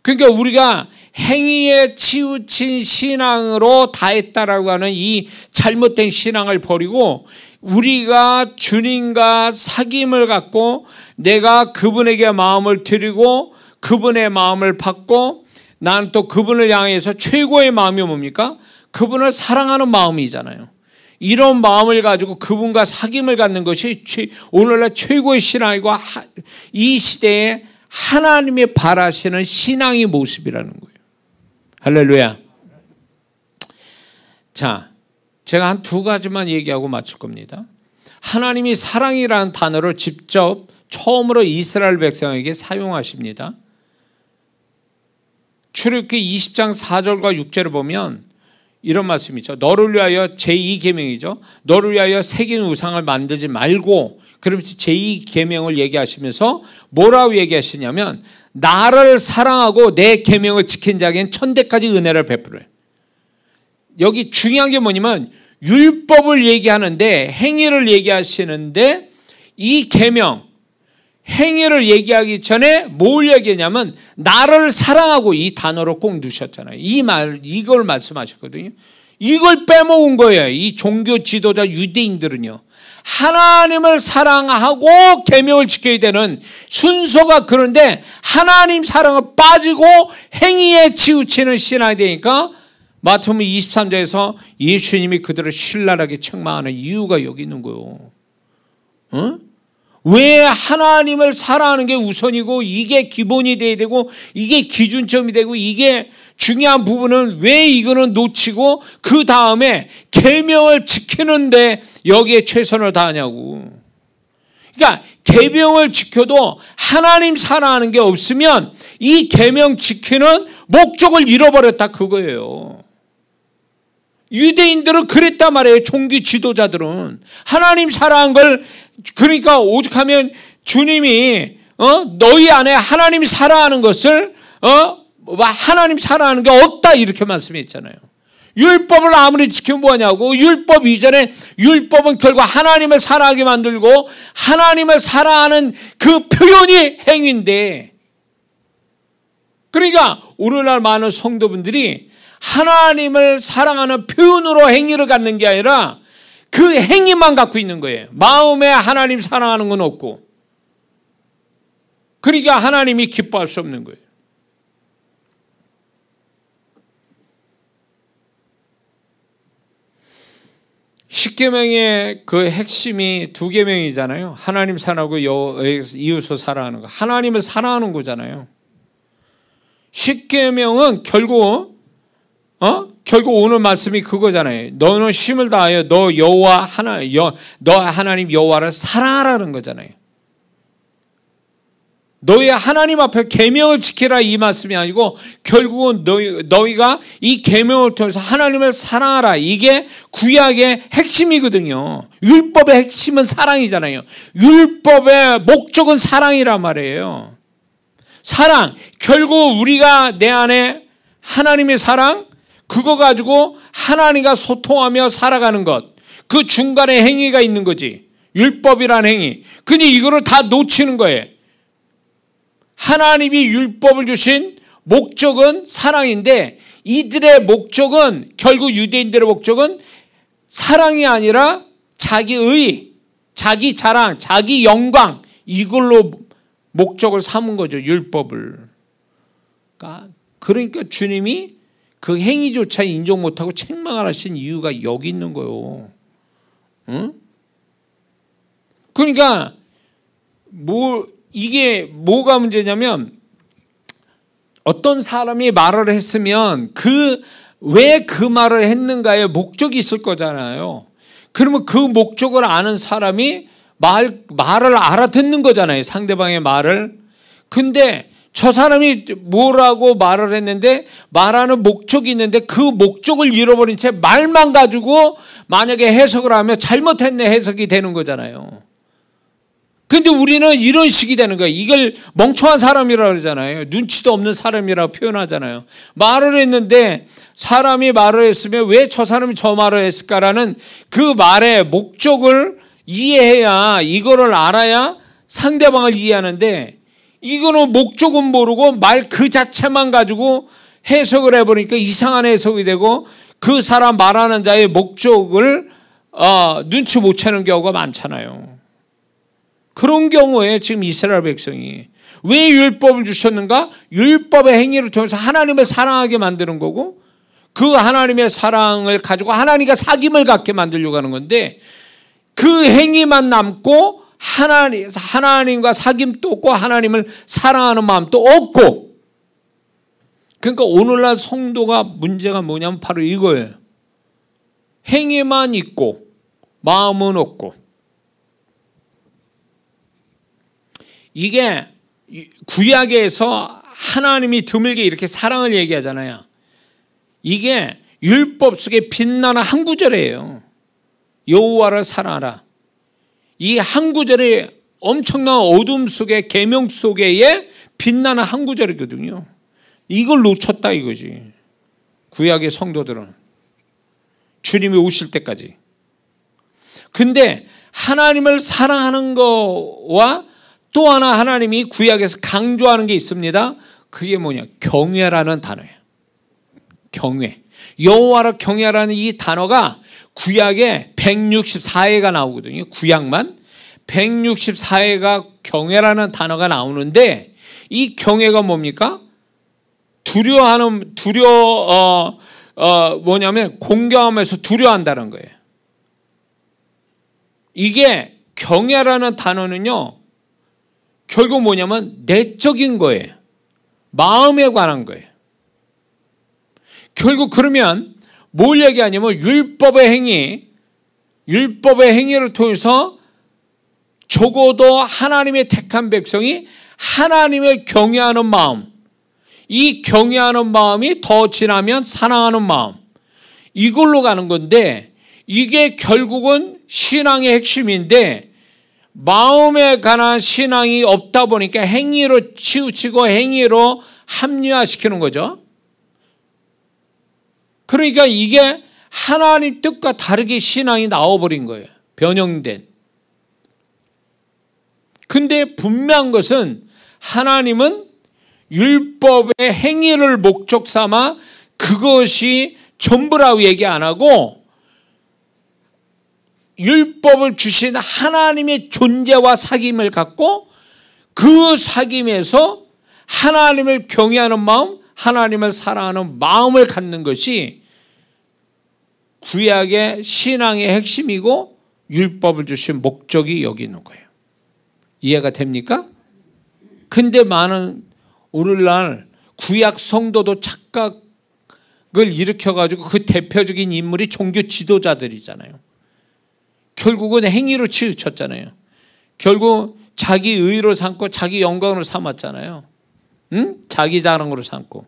그러니까 우리가 행위에 치우친 신앙으로 다 했다라고 하는 이 잘못된 신앙을 버리고 우리가 주님과 사귐을 갖고 내가 그분에게 마음을 드리고 그분의 마음을 받고 나는 또 그분을 향해서 최고의 마음이 뭡니까? 그분을 사랑하는 마음이잖아요. 이런 마음을 가지고 그분과 사귐을 갖는 것이 오늘날 최고의 신앙이고 이 시대에 하나님이 바라시는 신앙의 모습이라는 거예요. 할렐루야. 자, 제가 한 두 가지만 얘기하고 마칠 겁니다. 하나님이 사랑이라는 단어를 직접 처음으로 이스라엘 백성에게 사용하십니다. 출애굽기 20장 4절과 6절을 보면 이런 말씀이죠. 너를 위하여 제2계명이죠. 너를 위하여 새긴 우상을 만들지 말고, 그러면서 제2계명을 얘기하시면서 뭐라고 얘기하시냐면 나를 사랑하고 내 계명을 지킨 자에게는 천대까지 은혜를 베풀어요. 여기 중요한 게 뭐냐면 율법을 얘기하는데 행위를 얘기하시는데 이 계명 행위를 얘기하기 전에 뭘 얘기하냐면 나를 사랑하고 이 단어로 꼭 넣으셨잖아요. 이걸 말씀하셨거든요. 이걸 빼먹은 거예요. 이 종교 지도자 유대인들은요. 하나님을 사랑하고 계명을 지켜야 되는 순서가 그런데 하나님 사랑을 빠지고 행위에 치우치는 신앙이 되니까 마태복음 23장에서 예수님이 그들을 신랄하게 책망하는 이유가 여기 있는 거예요. 왜 하나님을 사랑하는 게 우선이고 이게 기본이 돼야 되고 이게 기준점이 되고 이게 중요한 부분은 왜 이거는 놓치고 그 다음에 계명을 지키는데 여기에 최선을 다하냐고. 그러니까 계명을 지켜도 하나님 사랑하는 게 없으면 이 계명 지키는 목적을 잃어버렸다 그거예요. 유대인들은 그랬단 말이에요. 종교 지도자들은 하나님 사랑한 걸 그러니까 오죽하면 주님이 너희 안에 하나님 사랑하는 것을 하나님 사랑하는 게 없다 이렇게 말씀했잖아요. 율법을 아무리 지키면 뭐하냐고. 율법 이전에 율법은 결국 하나님을 사랑하게 만들고 하나님을 사랑하는 그 표현이 행위인데, 그러니까 오늘날 많은 성도분들이 하나님을 사랑하는 표현으로 행위를 갖는 게 아니라 그 행위만 갖고 있는 거예요. 마음에 하나님 사랑하는 건 없고, 그러니까 하나님이 기뻐할 수 없는 거예요. 십계명의 그 핵심이 두 계명이잖아요. 하나님 사랑하고 이웃을 사랑하는 거. 하나님을 사랑하는 거잖아요. 십계명은 결국 오늘 말씀이 그거잖아요. 너는 힘을 다하여 너 하나님 여호와를 사랑하라는 거잖아요. 너희 하나님 앞에 계명을 지키라 이 말씀이 아니고 결국은 너희가 이 계명을 통해서 하나님을 사랑하라. 이게 구약의 핵심이거든요. 율법의 핵심은 사랑이잖아요. 율법의 목적은 사랑이란 말이에요. 사랑, 결국 우리가 내 안에 하나님의 사랑, 그거 가지고 하나님과 소통하며 살아가는 것, 그 중간에 행위가 있는 거지. 율법이란 행위. 근데 이거를 다 놓치는 거예요. 하나님이 율법을 주신 목적은 사랑인데 이들의 목적은, 결국 유대인들의 목적은 사랑이 아니라 자기의, 자기 자랑, 자기 영광, 이걸로 목적을 삼은 거죠. 율법을. 그러니까 주님이 그 행위조차 인정 못하고 책망을 하신 이유가 여기 있는 거예요. 응? 그러니까 이게 뭐가 문제냐면 어떤 사람이 말을 했으면 왜 그 말을 했는가에 목적이 있을 거잖아요. 그러면 그 목적을 아는 사람이 말을 알아듣는 거잖아요. 상대방의 말을. 근데 저 사람이 뭐라고 말을 했는데 말하는 목적이 있는데 그 목적을 잃어버린 채 말만 가지고 만약에 해석을 하면 잘못했네 해석이 되는 거잖아요. 근데 우리는 이런 식이 되는 거예요. 이걸 멍청한 사람이라고 그러잖아요. 눈치도 없는 사람이라고 표현하잖아요. 말을 했는데 사람이 말을 했으면 왜 저 사람이 저 말을 했을까라는 그 말의 목적을 이해해야, 이거를 알아야 상대방을 이해하는데, 이거는 목적은 모르고 말 그 자체만 가지고 해석을 해보니까 이상한 해석이 되고 그 사람 말하는 자의 목적을 눈치 못 채는 경우가 많잖아요. 그런 경우에 지금 이스라엘 백성이 왜 율법을 주셨는가? 율법의 행위를 통해서 하나님을 사랑하게 만드는 거고, 그 하나님의 사랑을 가지고 하나님과 사귐을 갖게 만들려고 하는 건데, 그 행위만 남고 하나님과 사귐도 없고 하나님을 사랑하는 마음도 없고. 그러니까 오늘날 성도가 문제가 뭐냐면 바로 이거예요. 행위만 있고 마음은 없고. 이게 구약에서 하나님이 드물게 이렇게 사랑을 얘기하잖아요. 이게 율법 속에 빛나는 한 구절이에요. 여호와를 사랑하라. 이 한 구절이 엄청난 어둠 속에, 계명 속에의 빛나는 한 구절이거든요. 이걸 놓쳤다 이거지. 구약의 성도들은 주님이 오실 때까지. 근데 하나님을 사랑하는 거와 또 하나 하나님이 구약에서 강조하는 게 있습니다. 그게 뭐냐? 경외라는 단어예요. 경외. 여호와를 경외라는 이 단어가 구약에 164회가 나오거든요. 구약만 164회가 경외라는 단어가 나오는데, 이 경외가 뭡니까? 뭐냐면 공경하면서 두려워한다는 거예요. 이게 경외라는 단어는요, 결국 뭐냐면 내적인 거예요. 마음에 관한 거예요. 결국 그러면 뭘 얘기하냐면 율법의 행위를 통해서 적어도 하나님의 택한 백성이 하나님을 경외하는 마음, 이 경외하는 마음이 더 지나면 사랑하는 마음, 이걸로 가는 건데, 이게 결국은 신앙의 핵심인데, 마음에 관한 신앙이 없다 보니까 행위로 치우치고 행위로 합리화시키는 거죠. 그러니까 이게 하나님 뜻과 다르게 신앙이 나와버린 거예요. 변형된. 근데 분명한 것은 하나님은 율법의 행위를 목적 삼아 그것이 전부라고 얘기 안 하고, 율법을 주신 하나님의 존재와 사귐을 갖고 그 사귐에서 하나님을 경외하는 마음, 하나님을 사랑하는 마음을 갖는 것이 구약의 신앙의 핵심이고 율법을 주신 목적이 여기 있는 거예요. 이해가 됩니까? 근데 많은 오늘날 구약 성도도 착각을 일으켜가지고 그 대표적인 인물이 종교 지도자들이잖아요. 결국은 행위로 치우쳤잖아요. 결국 자기 의로 삼고 자기 영광으로 삼았잖아요. 응? 자기 자랑으로 삼고.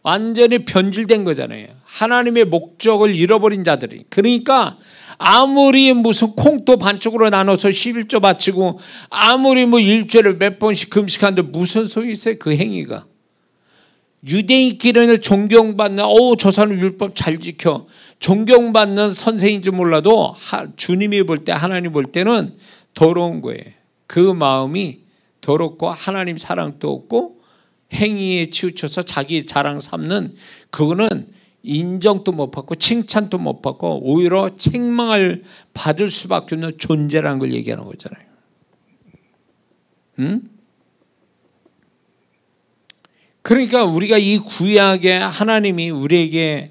완전히 변질된 거잖아요. 하나님의 목적을 잃어버린 자들이. 그러니까 아무리 무슨 콩도 반쪽으로 나눠서 11조 바치고 아무리 뭐 일주일에 몇 번씩 금식하는데 무슨 소용이 있어요? 그 행위가. 유대인끼리는 존경받는, 저 사람 율법 잘 지켜, 존경받는 선생인지 몰라도 주님이 볼 때, 하나님 볼 때는 더러운 거예요. 그 마음이 더럽고 하나님 사랑도 없고 행위에 치우쳐서 자기 자랑 삼는, 그거는 인정도 못 받고 칭찬도 못 받고 오히려 책망을 받을 수밖에 없는 존재라는 걸 얘기하는 거잖아요. 응? 그러니까 우리가 이 구약에 하나님이 우리에게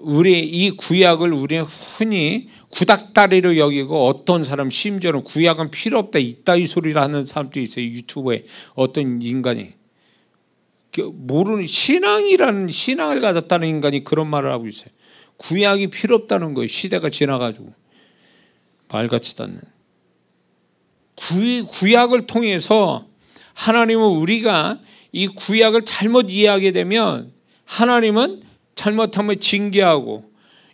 우리 이 구약을 우리는 흔히 구닥다리로 여기고, 어떤 사람 심지어는 구약은 필요 없다 있다 이 소리를 하는 사람도 있어요. 유튜브에 어떤 인간이 모르는, 신앙을 가졌다는 인간이 그런 말을 하고 있어요. 구약이 필요 없다는 거예요. 시대가 지나가지고. 말 같지도 않는. 구약을 통해서 하나님은, 우리가 이 구약을 잘못 이해하게 되면 하나님은 잘못하면 징계하고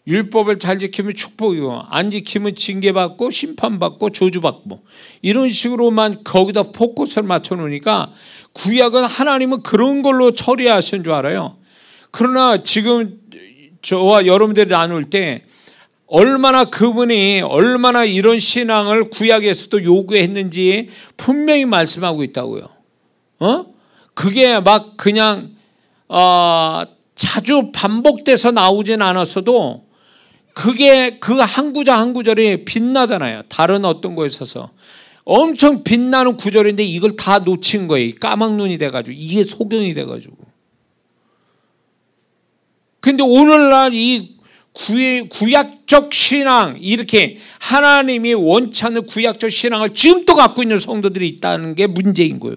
율법을 잘 지키면 축복이고 안 지키면 징계받고 심판받고 저주받고 이런 식으로만 거기다 포커스를 맞춰놓으니까 구약은 하나님은 그런 걸로 처리하신 줄 알아요. 그러나 지금 저와 여러분들이 나눌 때 얼마나 그분이 얼마나 이런 신앙을 구약에서도 요구했는지 분명히 말씀하고 있다고요. 그게 막 그냥 자주 반복돼서 나오진 않았어도 그게 그 한 구절 한 구절이 빛나잖아요. 다른 어떤 거에 있어서 엄청 빛나는 구절인데 이걸 다 놓친 거예요. 까막눈이 돼가지고 이게 소경이 돼가지고. 근데 오늘날 이 구약적 신앙, 이렇게 하나님이 원치 않는 구약적 신앙을 지금 또 갖고 있는 성도들이 있다는 게 문제인 거예요.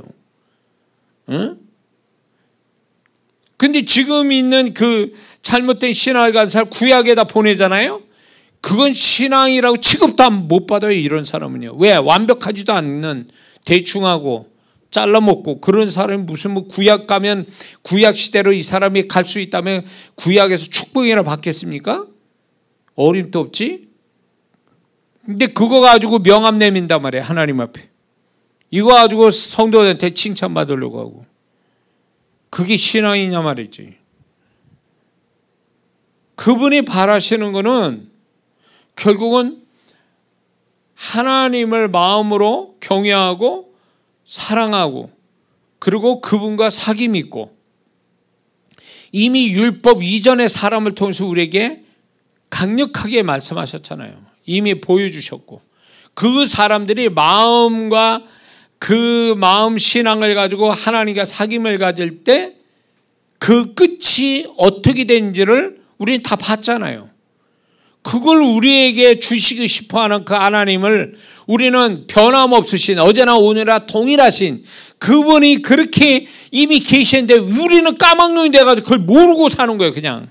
근데 지금 있는 그 잘못된 신앙을 가진 사람 구약에다 보내잖아요. 그건 신앙이라고 취급도 못 받아요. 이런 사람은요. 왜? 완벽하지도 않는 대충하고 잘라먹고 그런 사람이 무슨 뭐 구약 가면 구약 시대로 이 사람이 갈 수 있다면 구약에서 축복이나 받겠습니까? 어림도 없지. 근데 그거 가지고 명함 내민단 말이에요. 하나님 앞에. 이거 가지고 성도들한테 칭찬받으려고 하고. 그게 신앙이냐 말이지. 그분이 바라시는 거는 결국은 하나님을 마음으로 경외하고 사랑하고 그리고 그분과 사귐 있고 이미 율법 이전의 사람을 통해서 우리에게 강력하게 말씀하셨잖아요. 이미 보여주셨고 그 사람들이 마음과 그 마음 신앙을 가지고 하나님과 사귐을 가질 때 그 끝이 어떻게 되는지를 우리는 다 봤잖아요. 그걸 우리에게 주시고 싶어하는 그 하나님을 우리는 변함없으신 어제나 오늘이나 동일하신 그분이 그렇게 이미 계시는데 우리는 까막눈이 돼가지고 그걸 모르고 사는 거예요. 그냥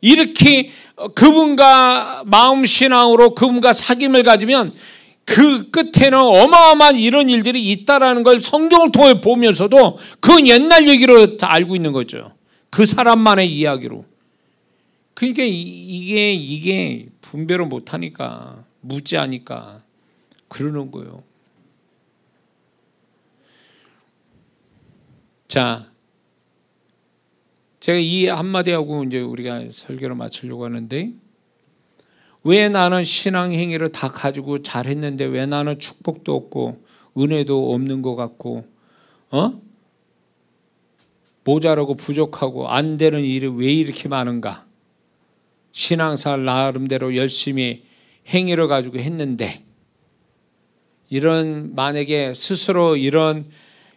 이렇게 그분과 마음 신앙으로 그분과 사귐을 가지면 그 끝에는 어마어마한 이런 일들이 있다라는 걸 성경을 통해 보면서도 그건 옛날 얘기로 다 알고 있는 거죠. 그 사람만의 이야기로. 그러니까 이게 분별을 못하니까 무지하니까 그러는 거예요. 자, 제가 이 한마디 하고 이제 우리가 설교를 마치려고 하는데 왜 나는 신앙 행위를 다 가지고 잘했는데 왜 나는 축복도 없고 은혜도 없는 것 같고 모자라고 부족하고 안 되는 일이 왜 이렇게 많은가? 신앙생활 나름대로 열심히 행위를 가지고 했는데 이런 만약에 스스로 이런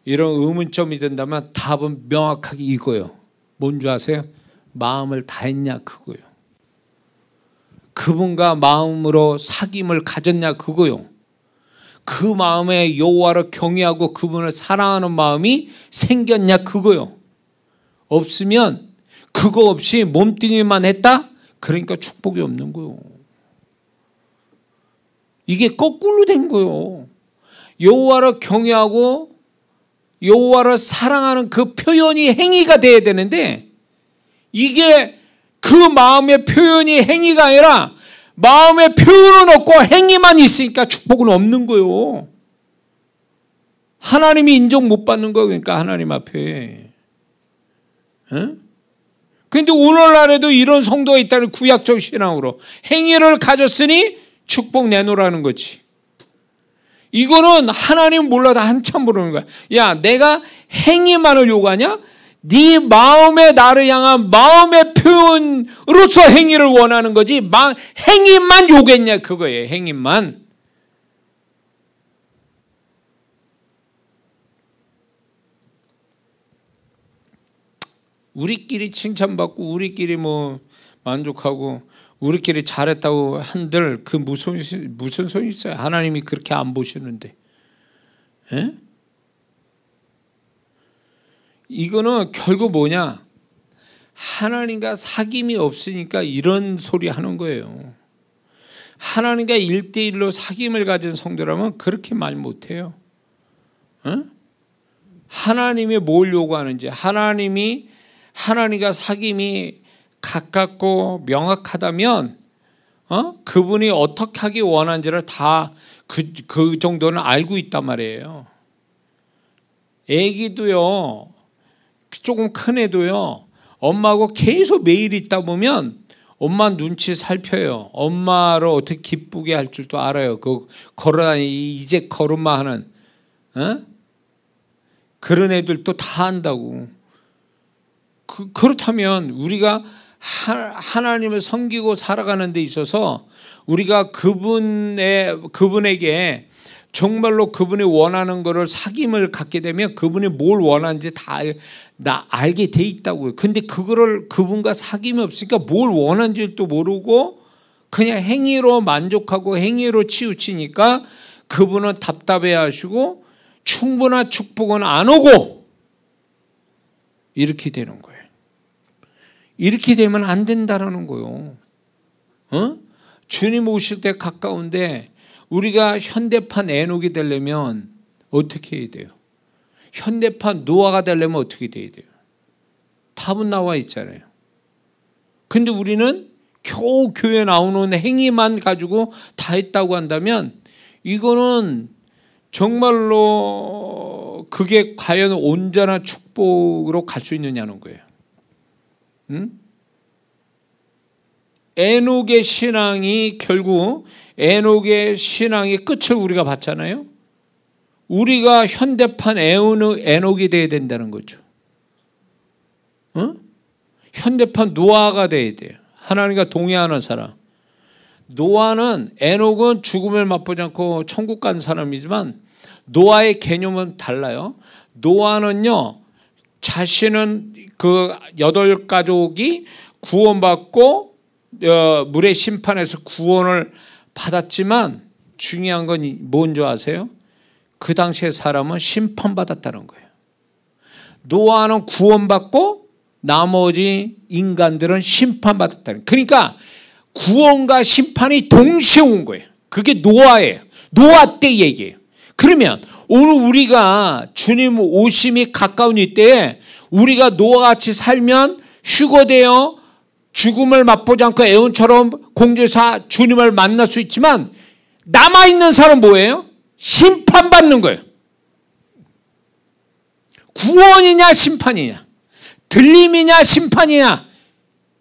의문점이 든다면 답은 명확하게 이거예요. 뭔지 아세요? 마음을 다했냐 그거예요. 그분과 마음으로 사귐을 가졌냐 그거요. 그 마음에 여호와를 경외하고 그분을 사랑하는 마음이 생겼냐 그거요. 없으면 그거 없이 몸뚱이만 했다? 그러니까 축복이 없는 거요. 이게 거꾸로 된 거요. 여호와를 경외하고 여호와를 사랑하는 그 표현이 행위가 돼야 되는데 이게 그 마음의 표현이 행위가 아니라 마음의 표현은 없고 행위만 있으니까 축복은 없는 거예요. 하나님이 인정 못 받는 거예요. 그러니까 하나님 앞에. 그런데 오늘날에도 이런 성도가 있다는 구약적 신앙으로 행위를 가졌으니 축복 내놓으라는 거지. 이거는 하나님 몰라도 한참 모르는 거야. 야, 내가 행위만을 요구하냐? 네 마음에 나를 향한 마음의 표현으로서 행위를 원하는 거지 행위만 요구했냐 그거예요. 행위만. 우리끼리 칭찬받고 우리끼리 뭐 만족하고 우리끼리 잘했다고 한들 그 무슨 소용이 있어요. 하나님이 그렇게 안 보시는데. 에? 이거는 결국 뭐냐? 하나님과 사귐이 없으니까 이런 소리 하는 거예요. 하나님과 1대1로 사귐을 가진 성도라면 그렇게 말 못해요. 하나님이 뭘 요구하는지 하나님과 사귐이 가깝고 명확하다면 그분이 어떻게 하기 원하는지를 다 그 정도는 알고 있단 말이에요. 애기도요, 조금 큰 애도요, 엄마하고 계속 매일 있다 보면 엄마 눈치 살펴요. 엄마를 어떻게 기쁘게 할 줄도 알아요. 그 걸어다니 이제 걸음마 하는 그런 애들도 다 안다고. 그렇다면 우리가 하나님을 섬기고 살아가는 데 있어서 우리가 그분에게 정말로 그분이 원하는 것을 사귐을 갖게 되면 그분이 뭘 원하는지 다 알게 돼 있다고요. 근데 그거를 그분과 사귐이 없으니까 뭘 원하는지도 모르고 그냥 행위로 만족하고 행위로 치우치니까 그분은 답답해 하시고 충분한 축복은 안 오고 이렇게 되는 거예요. 이렇게 되면 안 된다라는 거예요. 주님 오실 때 가까운데 우리가 현대판 에녹이 되려면 어떻게 해야 돼요? 현대판 노아가 되려면 어떻게 돼야 돼요? 답은 나와 있잖아요. 근데 우리는 겨우 교회 나오는 행위만 가지고 다 했다고 한다면 이거는 정말로 그게 과연 온전한 축복으로 갈 수 있느냐는 거예요. 에녹의 신앙이 결국 에녹의 신앙의 끝을 우리가 봤잖아요. 우리가 현대판 에녹이 돼야 된다는 거죠. 현대판 노아가 돼야 돼요. 하나님과 동의하는 사람. 노아는 에녹은 죽음을 맛보지 않고 천국 간 사람이지만 노아의 개념은 달라요. 노아는요, 자신은 그 8가족이 구원받고 물의 심판에서 구원을 받았지만 중요한 건 뭔지 아세요? 그 당시에 사람은 심판받았다는 거예요. 노아는 구원받고 나머지 인간들은 심판받았다는 거예요. 그러니까 구원과 심판이 동시에 온 거예요. 그게 노아예요. 노아 때 얘기예요. 그러면 오늘 우리가 주님 오심이 가까운 이때에 우리가 노아같이 살면 휴거되어 죽음을 맛보지 않고 애원처럼 공주에서 주님을 만날 수 있지만 남아있는 사람은 뭐예요? 심판받는 거예요. 구원이냐 심판이냐, 들림이냐 심판이냐,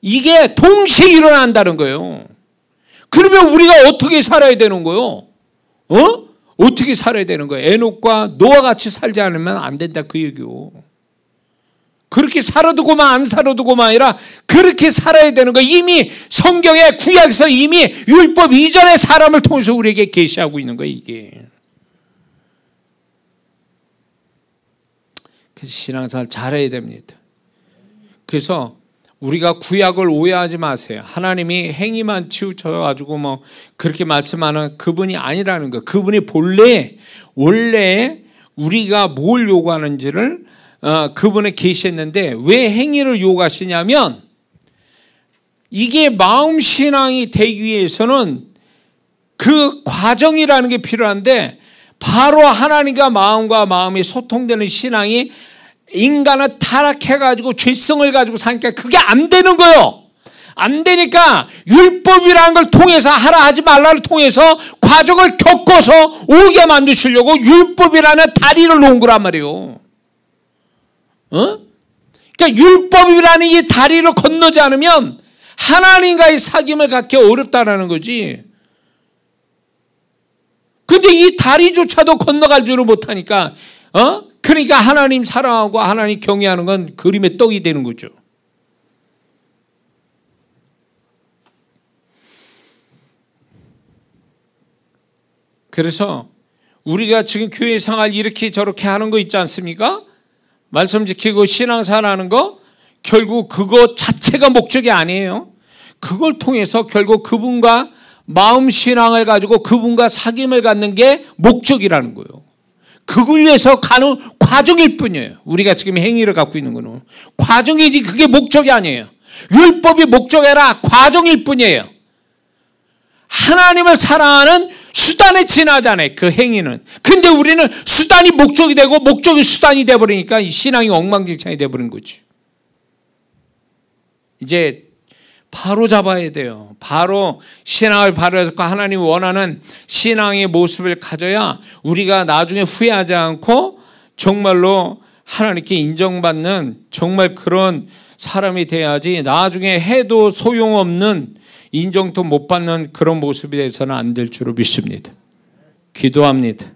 이게 동시에 일어난다는 거예요. 그러면 우리가 어떻게 살아야 되는 거예요? 어떻게 살아야 되는 거예요? 에녹과 노아같이 살지 않으면 안 된다 그 얘기요. 그렇게 살아두고만 안 살아두고만 아니라 그렇게 살아야 되는 거예요. 이미 성경의 구약에서 이미 율법 이전의 사람을 통해서 우리에게 계시하고 있는 거예요. 이게. 그래서 신앙생활 잘해야 됩니다. 그래서 우리가 구약을 오해하지 마세요. 하나님이 행위만 치우쳐가지고 뭐 그렇게 말씀하는 그분이 아니라는 거예요. 그분이 원래 우리가 뭘 요구하는지를 그분에 계셨는데 왜 행위를 요구하시냐면 이게 마음신앙이 되기 위해서는 그 과정이라는 게 필요한데 바로 하나님과 마음이 소통되는 신앙이 인간은 타락해가지고 죄성을 가지고 사니까 그게 안 되는 거예요. 안 되니까 율법이라는 걸 통해서 하라 하지 말라를 통해서 과정을 겪어서 오게 만드시려고 율법이라는 다리를 놓은 거란 말이에요. 그러니까 율법이라는 이 다리를 건너지 않으면 하나님과의 사귐을 갖기 어렵다라는 거지. 근데 이 다리조차도 건너갈 줄을 못하니까 그러니까 하나님 사랑하고 하나님 경외하는 건 그림의 떡이 되는 거죠. 그래서 우리가 지금 교회 생활 이렇게 저렇게 하는 거 있지 않습니까? 말씀 지키고 신앙생활하는 거 결국 그거 자체가 목적이 아니에요. 그걸 통해서 결국 그분과 마음신앙을 가지고 그분과 사귐을 갖는 게 목적이라는 거예요. 그걸 위해서 가는 과정일 뿐이에요. 우리가 지금 행위를 갖고 있는 거는 과정이지 그게 목적이 아니에요. 율법이 목적이 아니라 과정일 뿐이에요. 하나님을 사랑하는 수단에 지나잖아요. 그 행위는. 근데 우리는 수단이 목적이 되고 목적이 수단이 돼버리니까 이 신앙이 엉망진창이 돼버린 거지. 이제 바로 잡아야 돼요. 바로 신앙을 바로 잡고 하나님이 원하는 신앙의 모습을 가져야 우리가 나중에 후회하지 않고 정말로 하나님께 인정받는 정말 그런 사람이 돼야지, 나중에 해도 소용없는, 인정도 못 받는 그런 모습이 돼서는 안 될 줄로 믿습니다. 기도합니다.